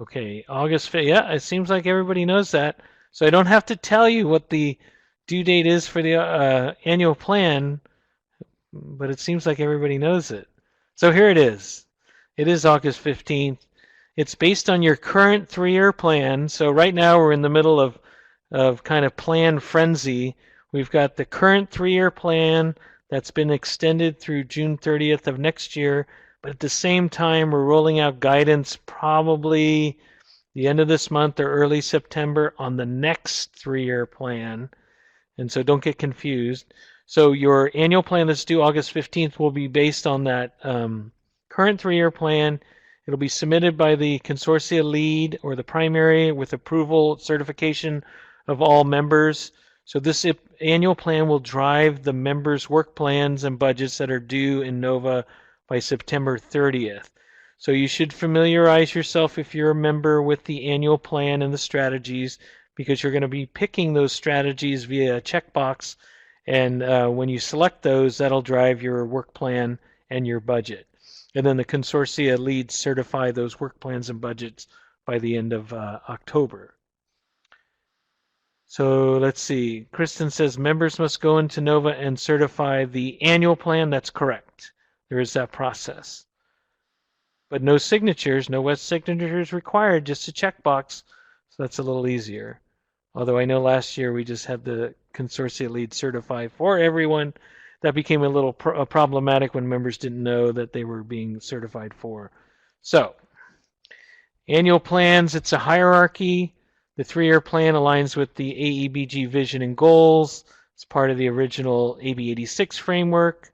Okay, August 5th. Yeah, it seems like everybody knows that. So I don't have to tell you what the due date is for the annual plan, but it seems like everybody knows it. So here it is. It is August 15th. It's based on your current 3-year plan. So right now we're in the middle of kind of plan frenzy. We've got the current 3-year plan that's been extended through June 30th of next year. But at the same time, we're rolling out guidance probably the end of this month or early September on the next 3-year plan. And so don't get confused. So your annual plan that's due August 15th will be based on that current 3-year plan. It'll be submitted by the consortia lead or the primary with approval certification of all members. So this annual plan will drive the members' work plans and budgets that are due in NOVA by September 30th. So you should familiarize yourself if you're a member with the annual plan and the strategies because you're going to be picking those strategies via a checkbox. And when you select those, that'll drive your work plan and your budget. And then the consortia leads certify those work plans and budgets by the end of October. So let's see. Kristen says members must go into NOVA and certify the annual plan. That's correct. There is that process. but no signatures, no wet signatures required, just a checkbox. So that's a little easier. Although I know last year we just had the consortia lead certify for everyone. That became a little problematic when members didn't know that they were being certified for. So, annual plans, it's a hierarchy. The 3-year plan aligns with the AEBG vision and goals. It's part of the original AB 86 framework.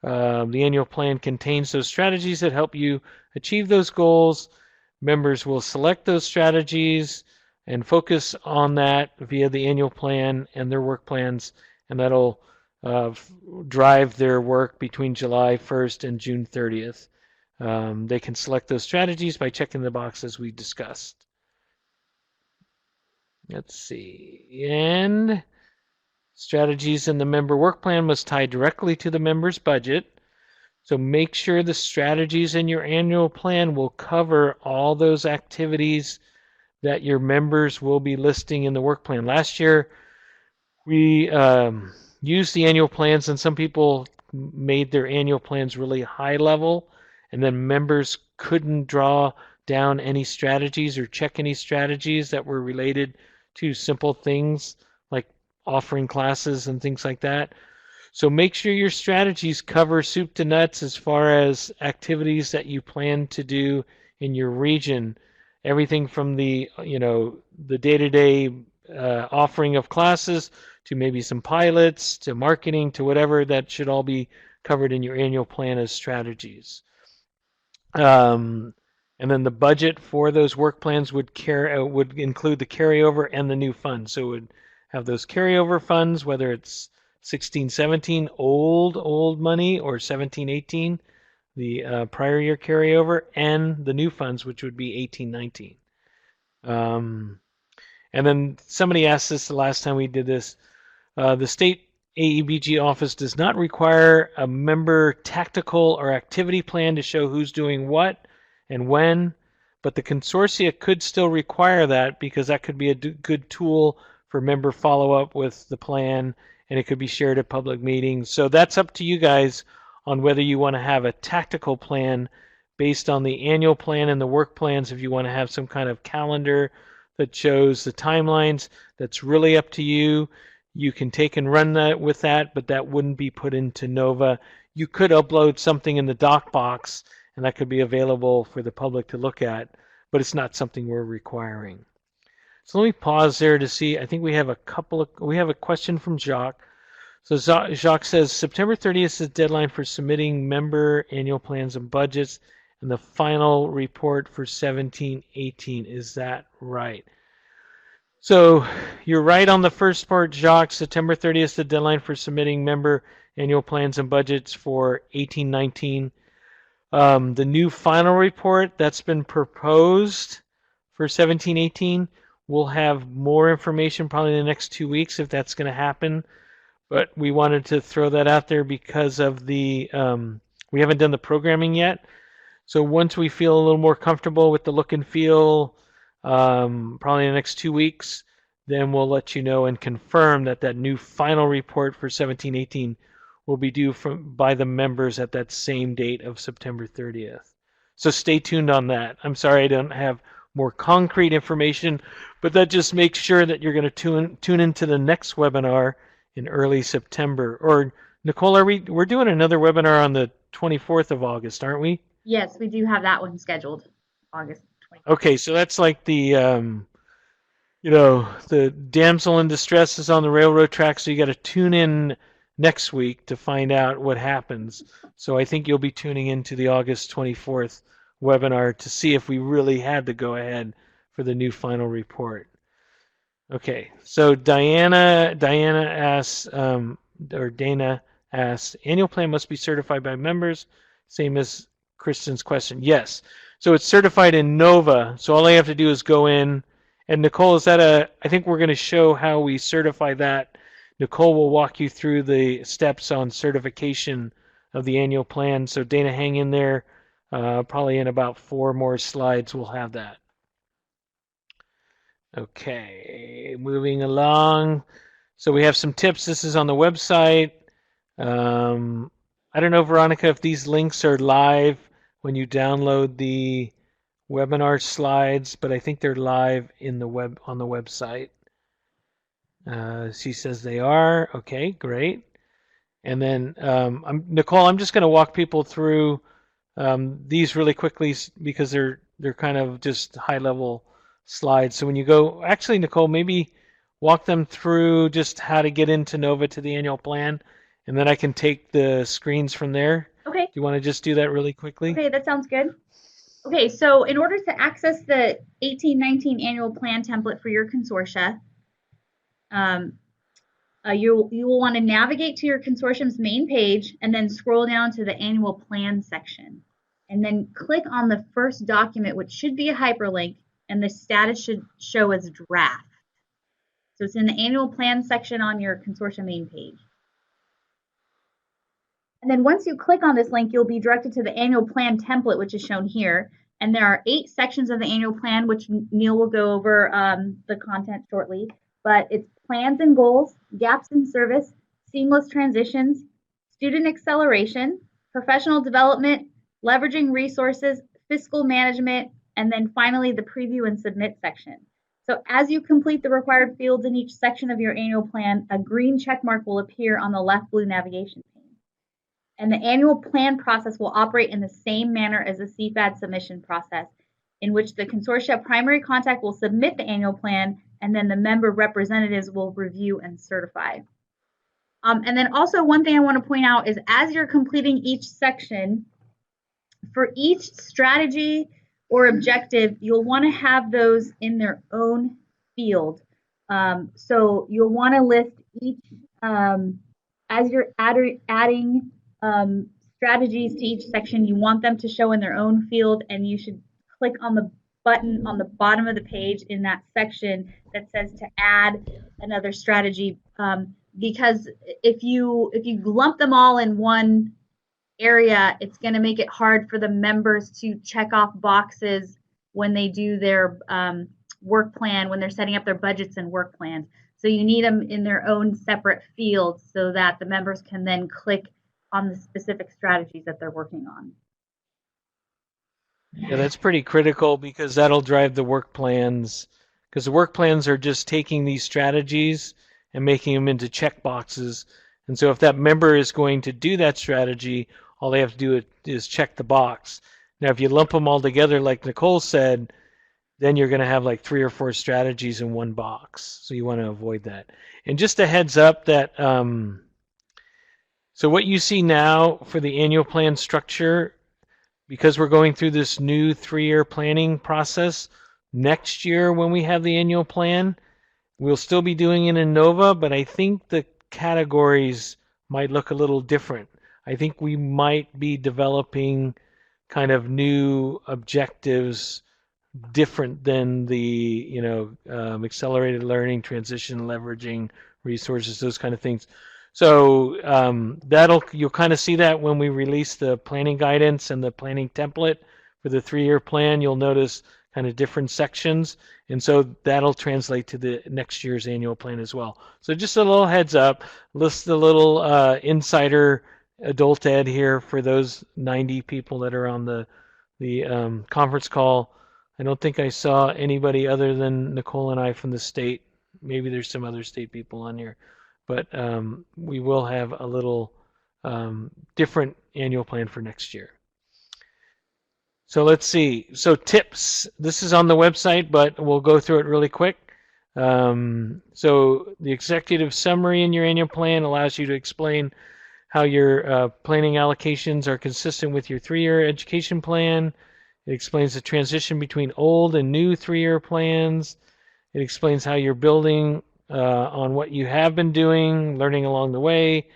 The annual plan contains those strategies that help you achieve those goals. Members will select those strategies and focus on that via the annual plan and their work plans, and that'll drive their work between July 1st and June 30th. They can select those strategies by checking the boxes we discussed. Let's see. And strategies in the member work plan must tie directly to the member's budget. So make sure the strategies in your annual plan will cover all those activities that your members will be listing in the work plan. Last year, we used the annual plans, and some people made their annual plans really high level, and then members couldn't draw down any strategies or check any strategies that were related to simple things like offering classes and things like that. So make sure your strategies cover soup to nuts as far as activities that you plan to do in your region. Everything from the day-to-day offering of classes to maybe some pilots to marketing to whatever, that should all be covered in your annual plan as strategies. And then the budget for those work plans would include the carryover and the new funds. So it would have those carryover funds, whether it's 16-17 old money or 17-18 the prior year carryover, and the new funds, which would be 18-19. And then somebody asked this the last time we did this. The state AEBG office does not require a member tactical or activity plan to show who's doing what and when, but the consortia could still require that, because that could be a good tool for member follow-up with the plan, and it could be shared at public meetings. So that's up to you guys on whether you want to have a tactical plan based on the annual plan and the work plans. If you want to have some kind of calendar that shows the timelines, that's really up to you. You can take and run that with that, but that wouldn't be put into Nova. You could upload something in the doc box, and that could be available for the public to look at, but it's not something we're requiring. So let me pause there to see. I think we have a question from Jacques. So Jacques says September 30th is the deadline for submitting member annual plans and budgets, and the final report for 17-18. Is that right? So you're right on the first part, Jacques. September 30th is the deadline for submitting member annual plans and budgets for 18-19. The new final report that's been proposed for 17-18, we'll have more information probably in the next 2 weeks if that's going to happen. But we wanted to throw that out there because of the we haven't done the programming yet. So once we feel a little more comfortable with the look and feel, probably in the next 2 weeks, then we'll let you know and confirm that that new final report for 17-18 will be due by the members at that same date of September 30th. So stay tuned on that. I'm sorry I don't have more concrete information, but that just makes sure that you're going to tune into the next webinar in early September. Or Nicole, we're doing another webinar on the 24th of August, aren't we? Yes, we do have that one scheduled, August 24th. Okay, so that's like the the damsel in distress is on the railroad track, so you got to tune in next week to find out what happens. So I think you'll be tuning into the August 24th webinar to see if we really had to go ahead for the new final report. Okay, so Dana asks, Dana asks, annual plan must be certified by members, same as Kristen's question. Yes, so it's certified in Nova, so all I have to do is go in. And Nicole, I think we're going to show how we certify that. Nicole will walk you through the steps on certification of the annual plan. So Dana, hang in there. Probably in about 4 more slides, we'll have that. Okay, moving along. So we have some tips. This is on the website. I don't know, Veronica, if these links are live. when you download the webinar slides, but I think they're live in the on the website. She says they are. Okay, great. And then Nicole, I'm just going to walk people through these really quickly because they're kind of just high level slides. So when you go, actually, Nicole, maybe walk them through just how to get into Nova to the annual plan, and then I can take the screens from there. Okay. Do you want to just do that really quickly? Okay, that sounds good. Okay, so in order to access the 1819 annual plan template for your consortia, you will want to navigate to your consortium's main page and then scroll down to the annual plan section. And then click on the first document, which should be a hyperlink, and the status should show as draft. So it's in the annual plan section on your consortium main page. And then once you click on this link, you'll be directed to the annual plan template, which is shown here. And there are 8 sections of the annual plan, which Neil will go over the content shortly. But it's plans and goals, gaps in service, seamless transitions, student acceleration, professional development, leveraging resources, fiscal management, and then finally the preview and submit section. So as you complete the required fields in each section of your annual plan, a green check mark will appear on the left blue navigation pane. And the annual plan process will operate in the same manner as the CFAD submission process, in which the consortia primary contact will submit the annual plan, and then the member representatives will review and certify. And then also one thing I want to point out is as you're completing each section, for each strategy or objective, you'll want to have those in their own field. So you'll want to list each, as you're adding strategies to each section, you want them to show in their own field, and you should click on the button on the bottom of the page in that section that says to add another strategy, because if you lump them all in one area, it's going to make it hard for the members to check off boxes when they do their work plan, when they're setting up their budgets and work plans. So you need them in their own separate fields so that the members can then click on the specific strategies that they're working on. Yeah, that's pretty critical because that'll drive the work plans. Because the work plans are just taking these strategies and making them into check boxes. And so if that member is going to do that strategy, all they have to do is check the box. Now, if you lump them all together, like Nicole said, then you're going to have like 3 or 4 strategies in one box. So you want to avoid that. And just a heads up that so what you see now for the annual plan structure, because we're going through this new 3-year planning process, next year when we have the annual plan, we'll still be doing it in Nova, but I think the categories might look a little different. I think we might be developing kind of new objectives different than the accelerated learning, transition, leveraging resources, those kind of things. So you'll kind of see that when we release the planning guidance and the planning template for the 3-year plan. You'll notice kind of different sections, and so that'll translate to the next year's annual plan as well. So just a little heads up, list a little insider adult ed here for those 90 people that are on the conference call. I don't think I saw anybody other than Nicole and I from the state. Maybe there's some other state people on here. But we will have a little different annual plan for next year. So let's see. So tips. This is on the website, but we'll go through it really quick. So the executive summary in your annual plan allows you to explain how your planning allocations are consistent with your 3-year education plan. It explains the transition between old and new 3-year plans. It explains how you're building on what you have been doing, learning along the way,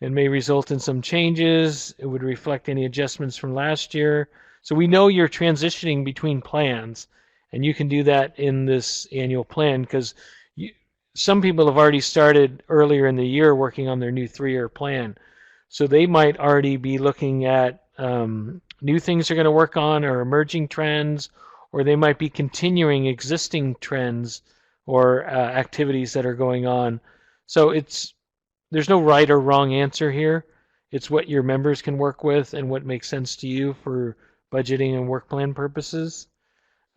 and may result in some changes. It would reflect any adjustments from last year. So we know you're transitioning between plans, and you can do that in this annual plan because some people have already started earlier in the year working on their new 3-year plan. So they might already be looking at new things they're going to work on or emerging trends, or they might be continuing existing trends or activities that are going on. So there's no right or wrong answer here. It's what your members can work with and what makes sense to you budgeting and work plan purposes.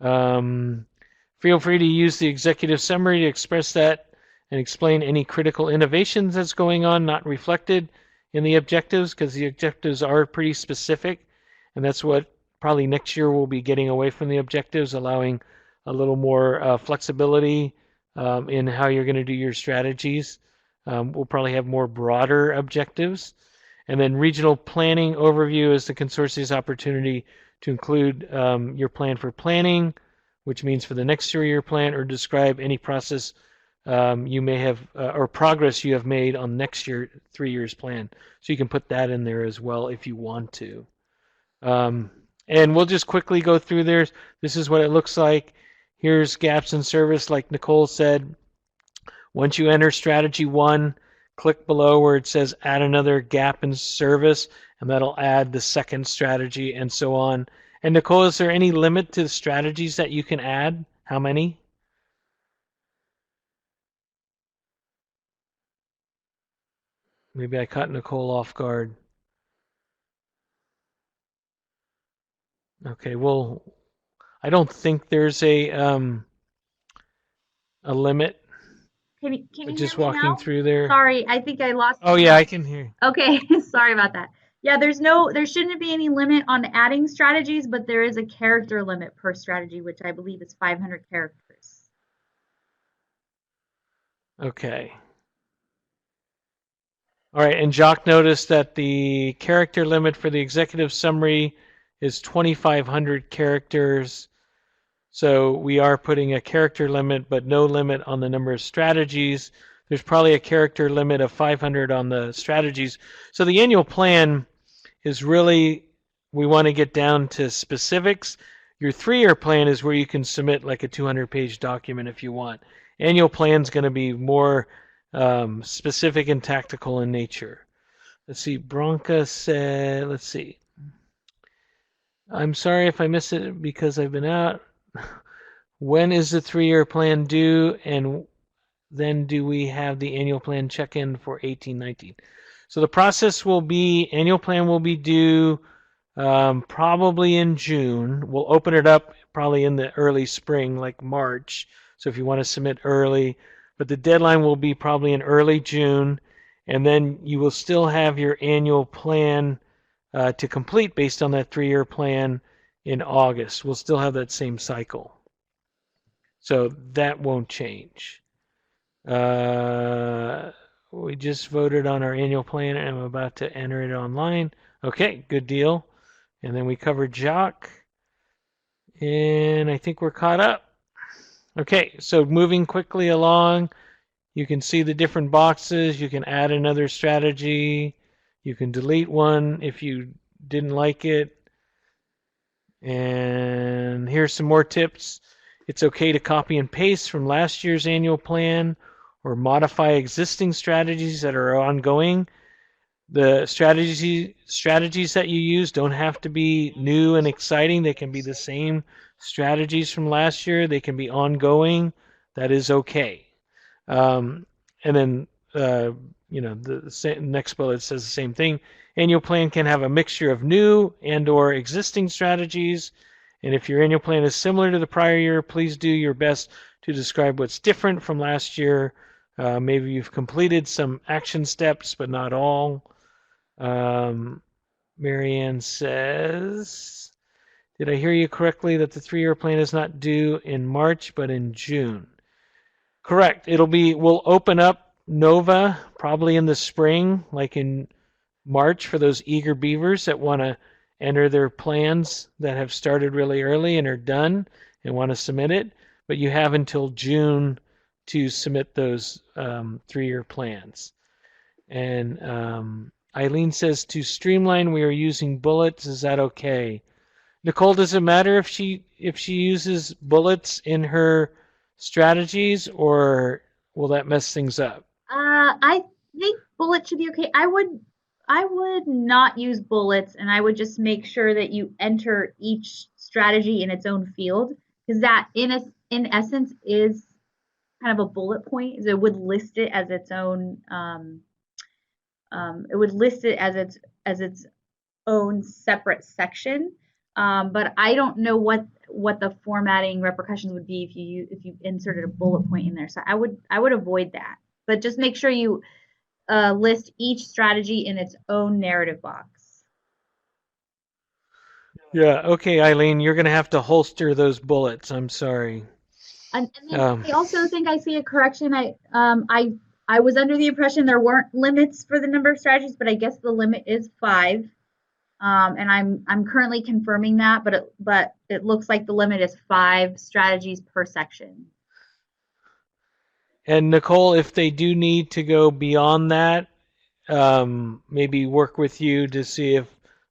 Feel free to use the executive summary to express that and explain any critical innovations that's going on not reflected in the objectives, because the objectives are pretty specific, and that's what probably next year we'll be getting away from the objectives, allowing a little more flexibility in how you're going to do your strategies. We'll probably have more broader objectives. And then regional planning overview is the consortium's opportunity to include your plan for planning, which means for the next 3-year plan, or describe any process you may have or progress you have made on next year 3 years plan. So you can put that in there as well if you want to. And we'll just quickly go through there. This is what it looks like. Here's gaps in service, like Nicole said. Once you enter strategy 1, click below where it says add another gap in service, and that'll add the second strategy and so on. And Nicole, is there any limit to the strategies that you can add? How many? Maybe I caught Nicole off guard. Okay, well, I don't think there's a limit. Can you Just hear me walking now? through there. Sorry, I think I lost. Oh yeah, I can hear. Okay, sorry about that. Yeah, there shouldn't be any limit on adding strategies, but there is a character limit per strategy, which I believe is 500 characters. Okay. All right, and Jacques noticed that the character limit for the executive summary is 2,500 characters. So we are putting a character limit, but no limit on the number of strategies. There's probably a character limit of 500 on the strategies. So the annual plan is really, we want to get down to specifics. Your 3-year plan is where you can submit like a 200-page document if you want. Annual plan is going to be more specific and tactical in nature. Let's see, Bronca said, let's see. I'm sorry if I missed it because I've been out. When is the 3-year plan due, and then do we have the annual plan check-in for 18-19? So the process will be, annual plan will be due probably in June. We'll open it up probably in the early spring, like March. So if you want to submit early, but the deadline will be probably in early June, and then you will still have your annual plan to complete based on that 3-year plan in August. We'll still have that same cycle. So that won't change. We just voted on our annual plan and I'm about to enter it online. Okay, good deal. And then we covered Jacques. And I think we're caught up. Okay, so moving quickly along, you can see the different boxes. You can add another strategy. You can delete one if you didn't like it. And here's some more tips. It's okay to copy and paste from last year's annual plan or modify existing strategies that are ongoing. The strategies that you use don't have to be new and exciting. They can be the same strategies from last year. They can be ongoing. That is okay. And then, the next bullet says the same thing. Annual plan can have a mixture of new and/or existing strategies. And if your annual plan is similar to the prior year, please do your best to describe what's different from last year. Maybe you've completed some action steps, but not all. Marianne says, did I hear you correctly that the 3-year plan is not due in March, but in June? Correct. We'll open up NOVA probably in the spring, like in March, for those eager beavers that want to enter their plans that have started really early and are done and want to submit it. But you have until June to submit those 3-year plans. And Eileen says, to streamline, we are using bullets. Is that okay? Nicole, does it matter if she uses bullets in her strategies, or will that mess things up? I think bullets should be okay. I would not use bullets, and I would just make sure that you enter each strategy in its own field, because that in essence is kind of a bullet point. It would list it as its own. It would list it as its own separate section. but I don't know what the formatting repercussions would be if you inserted a bullet point in there. So I would avoid that. But just make sure you list each strategy in its own narrative box. Yeah. Okay, Eileen, you're gonna have to holster those bullets. I'm sorry. And then I also think I see a correction. I was under the impression there weren't limits for the number of strategies, but I guess the limit is 5. And I'm currently confirming that, but it looks like the limit is 5 strategies per section. And Nicole, if they do need to go beyond that, maybe work with you to see if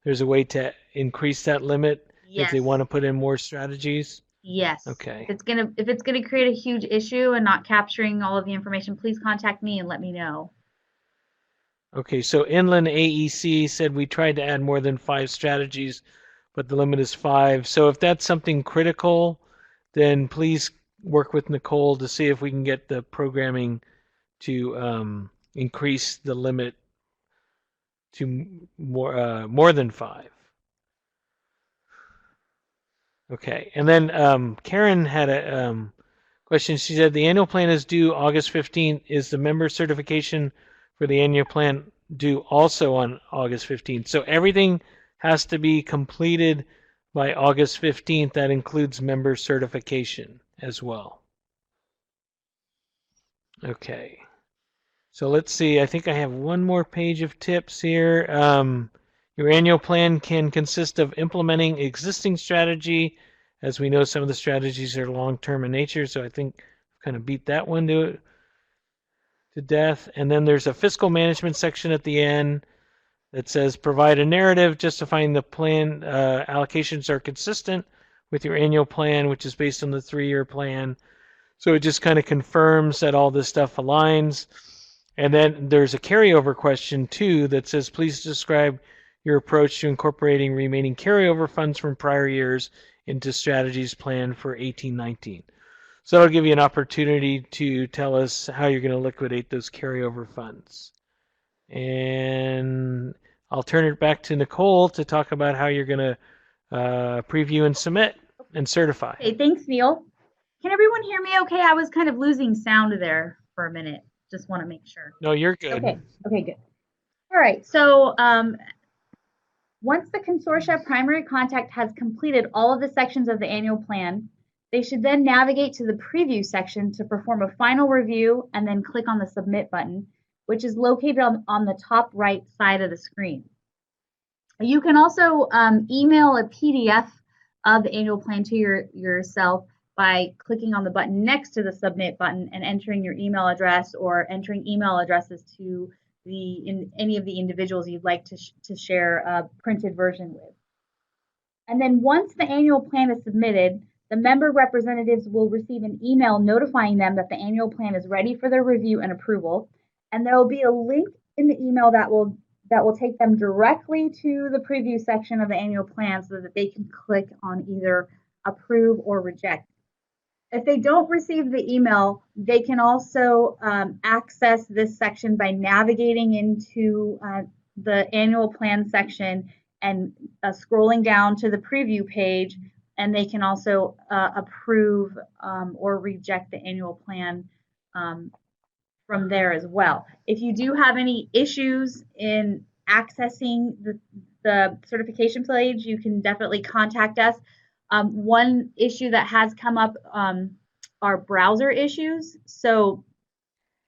there's a way to increase that limit if they Yes. want to put in more strategies. Yes. Okay. If it's gonna create a huge issue and not capturing all of the information, please contact me and let me know. Okay, so Inland AEC said we tried to add more than 5 strategies, but the limit is 5. So if that's something critical, then please work with Nicole to see if we can get the programming to increase the limit to more than 5. Okay, and then Karen had a question. She said the annual plan is due August 15th. Is the member certification for the annual plan due also on August 15th? So everything has to be completed by August 15th. That includes member certification as well. Okay. So let's see. I think I have one more page of tips here. Your annual plan can consist of implementing existing strategy. As we know, some of the strategies are long-term in nature, so I think I've kind of beat that one to death. And then there's a fiscal management section at the end that says provide a narrative justifying the plan allocations are consistent with your annual plan, which is based on the 3-year plan. So it just kind of confirms that all this stuff aligns. And then there's a carryover question too that says, please describe your approach to incorporating remaining carryover funds from prior years into strategies planned for 18-19. So that'll give you an opportunity to tell us how you're going to liquidate those carryover funds. And I'll turn it back to Nicole to talk about how you're going to preview and submit and certify. Okay, thanks, Neil. Can everyone hear me okay? I was kind of losing sound there for a minute. Just want to make sure. No, you're good. Okay, good. All right, so once the consortia primary contact has completed all of the sections of the annual plan, they should then navigate to the preview section to perform a final review and then click on the submit button, which is located on the top right side of the screen. You can also email a PDF of the annual plan to yourself by clicking on the button next to the submit button and entering your email address or entering email addresses to any of the individuals you'd like to share a printed version with. And then once the annual plan is submitted, the member representatives will receive an email notifying them that the annual plan is ready for their review and approval. And there will be a link in the email that will take them directly to the preview section of the annual plan so that they can click on either approve or reject. If they don't receive the email, they can also access this section by navigating into the annual plan section and scrolling down to the preview page, and they can also approve or reject the annual plan from there as well. If you do have any issues in accessing the certification page, you can definitely contact us. One issue that has come up are browser issues. So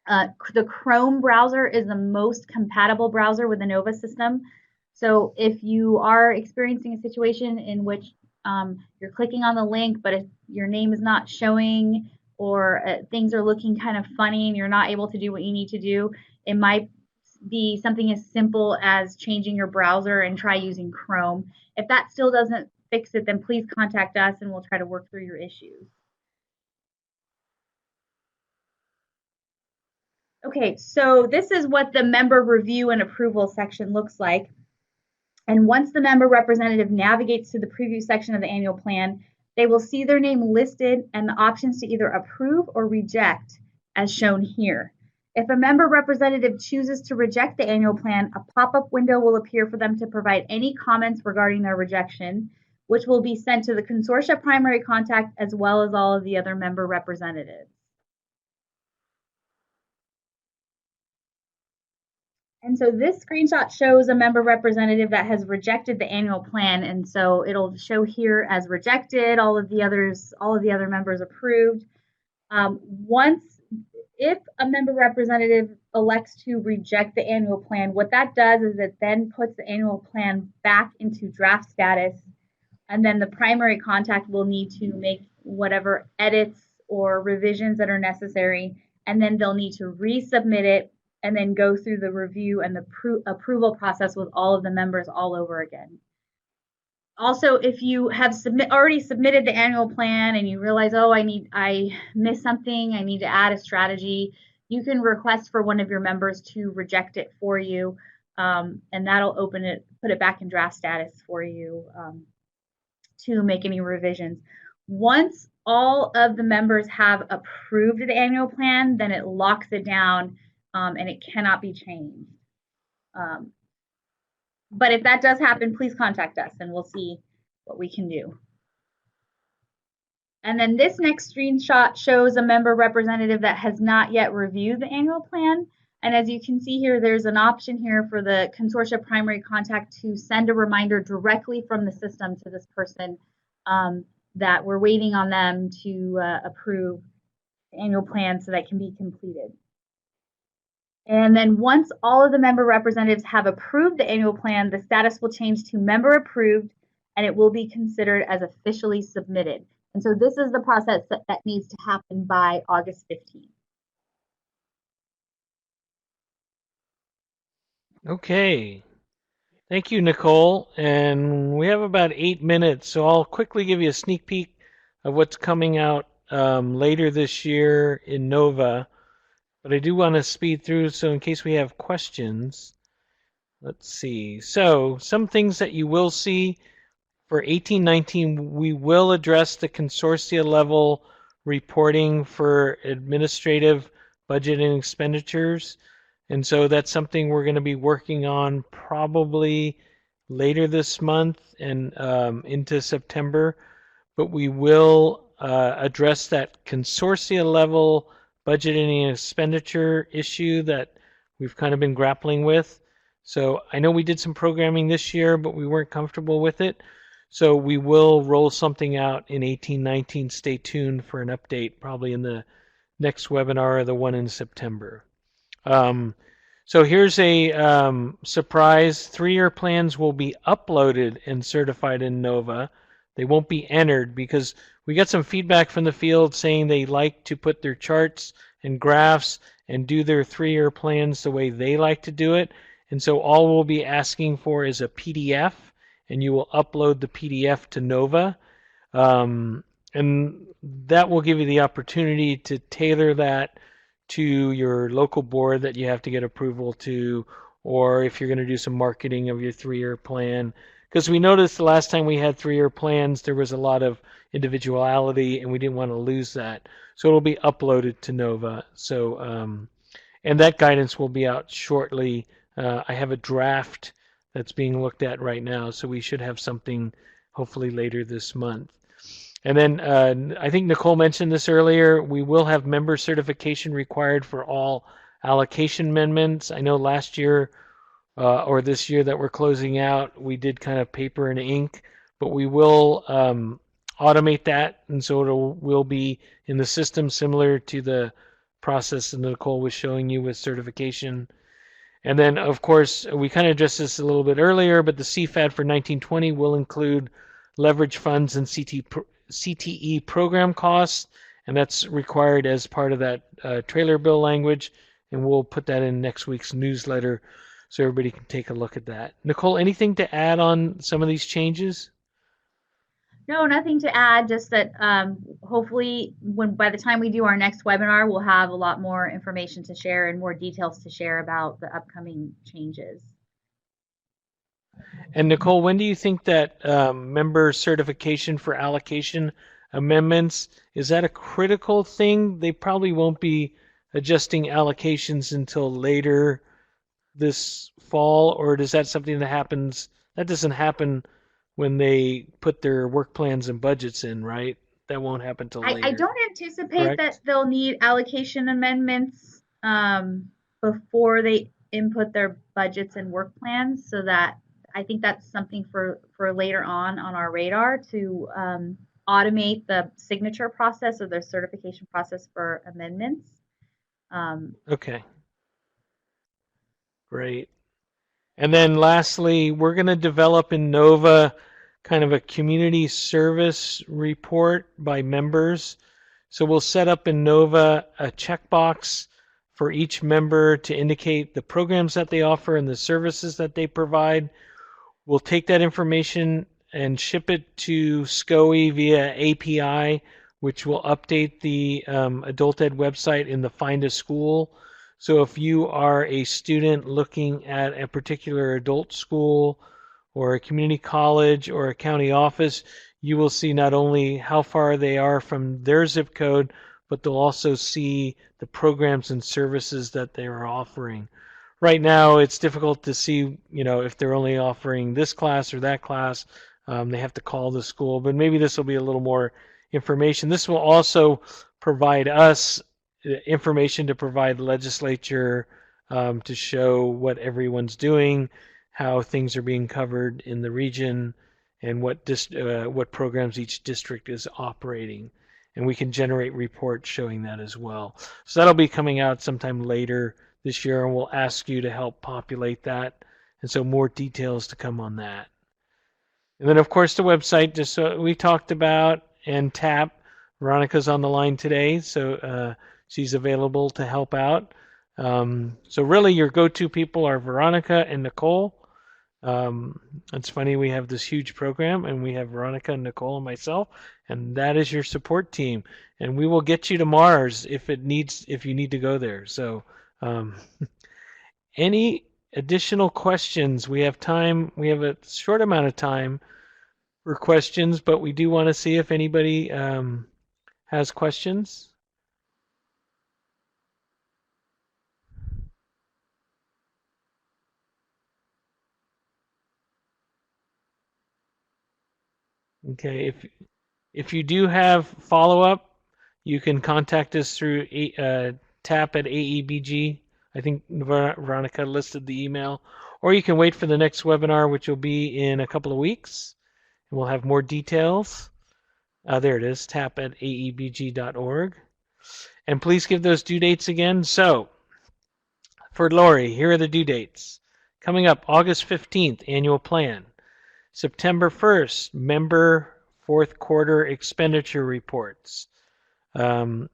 the Chrome browser is the most compatible browser with the Nova system. So if you are experiencing a situation in which you're clicking on the link, but if your name is not showing or things are looking kind of funny and you're not able to do what you need to do, it might be something as simple as changing your browser and try using Chrome. If that still doesn't fix it, then please contact us and we'll try to work through your issues. Okay, so this is what the member review and approval section looks like. And once the member representative navigates to the preview section of the annual plan, they will see their name listed and the options to either approve or reject as shown here. If a member representative chooses to reject the annual plan, a pop-up window will appear for them to provide any comments regarding their rejection, which will be sent to the consortia primary contact as well as all of the other member representatives. And so this screenshot shows a member representative that has rejected the annual plan. And so it'll show here as rejected, all of the other members approved. If a member representative elects to reject the annual plan, what that does is it then puts the annual plan back into draft status. And then the primary contact will need to make whatever edits or revisions that are necessary. And then they'll need to resubmit it and then go through the review and the approval process with all of the members all over again. Also, if you have already submitted the annual plan and you realize, oh, I missed something, I need to add a strategy, you can request for one of your members to reject it for you, and that'll put it back in draft status for you to make any revisions. Once all of the members have approved the annual plan, then it locks it down and it cannot be changed. But if that does happen, please contact us and we'll see what we can do. And then this next screenshot shows a member representative that has not yet reviewed the annual plan. And as you can see here, there's an option here for the consortia primary contact to send a reminder directly from the system to this person that we're waiting on them to approve the annual plan so that can be completed. And then once all of the member representatives have approved the annual plan, the status will change to member approved and it will be considered as officially submitted. And so this is the process that needs to happen by August 15th. Okay. Thank you, Nicole. And we have about 8 minutes, so I'll quickly give you a sneak peek of what's coming out later this year in Nova. But I do want to speed through, so in case we have questions, let's see. So some things that you will see for 18-19, we will address the consortia level reporting for administrative budget and expenditures. And so that's something we're going to be working on probably later this month and into September. But we will address that consortia level budgeting and expenditure issue that we've kind of been grappling with. So I know we did some programming this year, but we weren't comfortable with it. So we will roll something out in 18-19. Stay tuned for an update, probably in the next webinar or the one in September. So here's a surprise. 3-year plans will be uploaded and certified in Nova. They won't be entered because we got some feedback from the field saying they like to put their charts and graphs and do their 3-year plans the way they like to do it. And so all we'll be asking for is a PDF, and you will upload the PDF to Nova. And that will give you the opportunity to tailor that to your local board that you have to get approval to, or if you're going to do some marketing of your 3-year plan. Because we noticed the last time we had 3-year plans, there was a lot of individuality, and we didn't want to lose that. So it'll be uploaded to Nova. So, and that guidance will be out shortly. I have a draft that's being looked at right now, so we should have something hopefully later this month. And then I think Nicole mentioned this earlier, we will have member certification required for all allocation amendments. I know last year or this year that we're closing out, we did kind of paper and ink, but we will automate that, and so it will be in the system similar to the process that Nicole was showing you with certification. And then, of course, we kind of addressed this a little bit earlier, but the CFAD for 1920 will include leverage funds and CTE program costs, and that's required as part of that trailer bill language, and we'll put that in next week's newsletter so everybody can take a look at that. Nicole, anything to add on some of these changes? No, nothing to add, just that hopefully by the time we do our next webinar, we'll have a lot more information to share and more details to share about the upcoming changes. And Nicole, when do you think that member certification for allocation amendments, is that a critical thing? They probably won't be adjusting allocations until later this fall, or is that something that happens, that doesn't happen when they put their work plans and budgets in, right? That won't happen till I later, don't anticipate that correct? they'll need allocation amendments before they input their budgets and work plans, so that I think that's something for later on our radar to automate the signature process or the certification process for amendments. Um, Okay, great. And then lastly, we're going to develop in Nova kind of a community service report by members. So we'll set up in Nova a checkbox for each member to indicate the programs that they offer and the services that they provide. We'll take that information and ship it to SCOE via API, which will update the Adult Ed website in the Find a School. So if you are a student looking at a particular adult school or a community college or a county office, you will see not only how far they are from their zip code, but they'll also see the programs and services that they are offering. Right now, it's difficult to see, if they're only offering this class or that class. They have to call the school, but maybe this will be a little more information. This will also provide us information to provide the legislature to show what everyone's doing, how things are being covered in the region, and what programs each district is operating. And we can generate reports showing that as well. So that'll be coming out sometime later this year, and we'll ask you to help populate that. And so more details to come on that. And then, of course, the website, just so we talked about, and TAP. Veronica's on the line today, so she's available to help out. So really, your go-to people are Veronica and Nicole. It's funny, we have this huge program, and we have Veronica and Nicole and myself, and that is your support team. And we will get you to Mars if you need to go there. So, any additional questions? We have time. We have a short amount of time for questions, but we do want to see if anybody has questions. Okay, if you do have follow-up, you can contact us through tap at AEBG. I think Veronica listed the email. Or you can wait for the next webinar, which will be in a couple of weeks. And we'll have more details. There it is, tap at aebg.org. And please give those due dates again. So, for Lori, here are the due dates. Coming up, August 15th, annual plan. September 1st, member fourth quarter expenditure reports.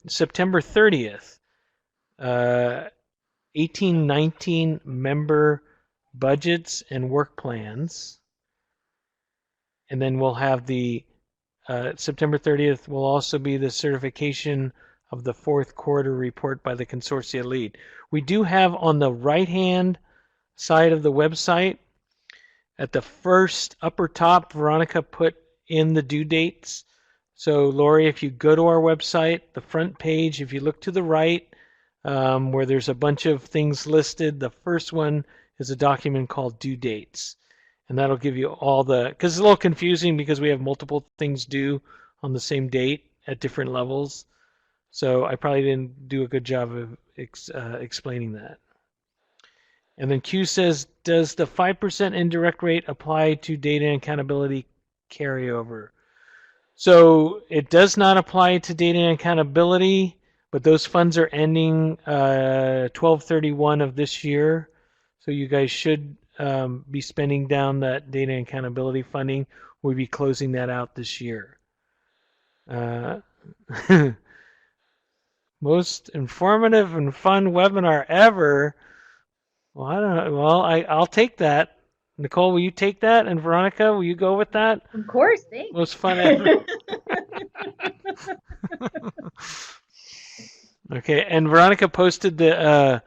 September 30th, 1819 member budgets and work plans. And then we'll have the September 30th will also be the certification of the fourth quarter report by the consortia lead. We do have on the right-hand side of the website, at the first upper top, Veronica put in the due dates. So Lori, if you go to our website, the front page, if you look to the right, where there's a bunch of things listed, the first one is a document called due dates. And that'll give you all because it's a little confusing because we have multiple things due on the same date at different levels. So I probably didn't do a good job of explaining that. And then Q says, does the 5% indirect rate apply to data and accountability carryover? So it does not apply to data and accountability, but those funds are ending 12/31 of this year. So you guys should be spending down that data and accountability funding. We'll be closing that out this year. Most informative and fun webinar ever. Well, I don't know. Well, I'll take that. Nicole, will you take that? And Veronica, will you go with that? Of course, thanks. Most fun ever. Okay, and Veronica posted the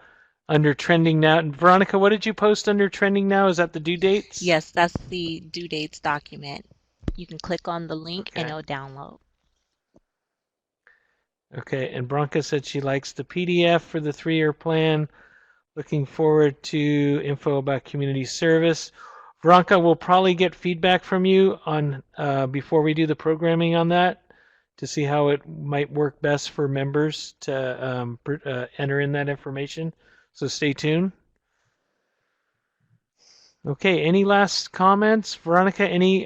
under trending now. And Veronica, what did you post under trending now? Is that the due dates? Yes, that's the due dates document. You can click on the link and it'll download. Okay, and Veronica said she likes the PDF for the 3-year plan. Looking forward to info about community service. Veronica, we'll probably get feedback from you on before we do the programming on that to see how it might work best for members to enter in that information. So stay tuned. Okay, any last comments? Veronica, any,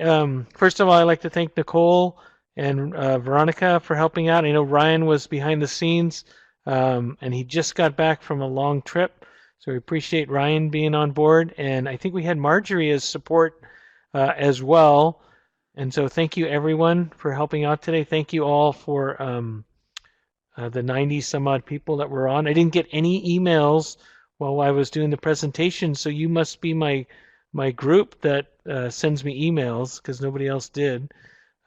first of all, I'd like to thank Nicole and Veronica for helping out. I know Ryan was behind the scenes, and he just got back from a long trip. So we appreciate Ryan being on board. And I think we had Marjorie as support as well. And so thank you everyone for helping out today. Thank you all for the 90 some odd people that were on. I didn't get any emails while I was doing the presentation, so you must be my group that sends me emails because nobody else did.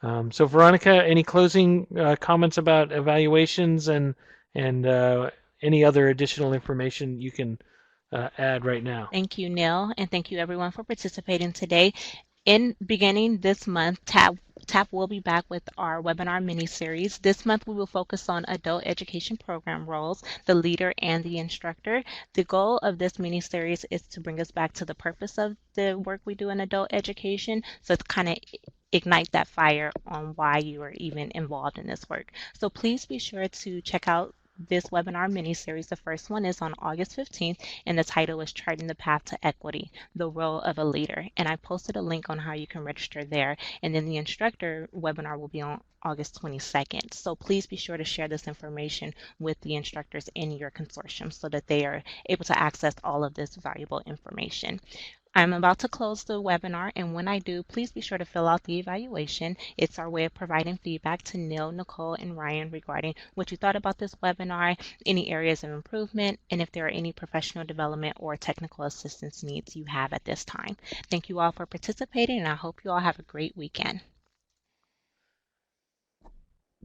So Veronica, any closing comments about evaluations and any other additional information you can add right now? Thank you, Neil, and thank you everyone for participating today. In beginning this month, TAP will be back with our webinar mini-series. This month we will focus on adult education program roles, the leader and the instructor. The goal of this mini-series is to bring us back to the purpose of the work we do in adult education, so it's kind of ignite that fire on why you are even involved in this work. So please be sure to check out this webinar mini-series. The first one is on August 15th, and the title is Charting the Path to Equity, the Role of a Leader. And I posted a link on how you can register there. And then the instructor webinar will be on August 22nd. So please be sure to share this information with the instructors in your consortium so that they are able to access all of this valuable information. I'm about to close the webinar, and when I do, please be sure to fill out the evaluation. It's our way of providing feedback to Neil, Nicole, and Ryan regarding what you thought about this webinar, any areas of improvement, and if there are any professional development or technical assistance needs you have at this time. Thank you all for participating, and I hope you all have a great weekend.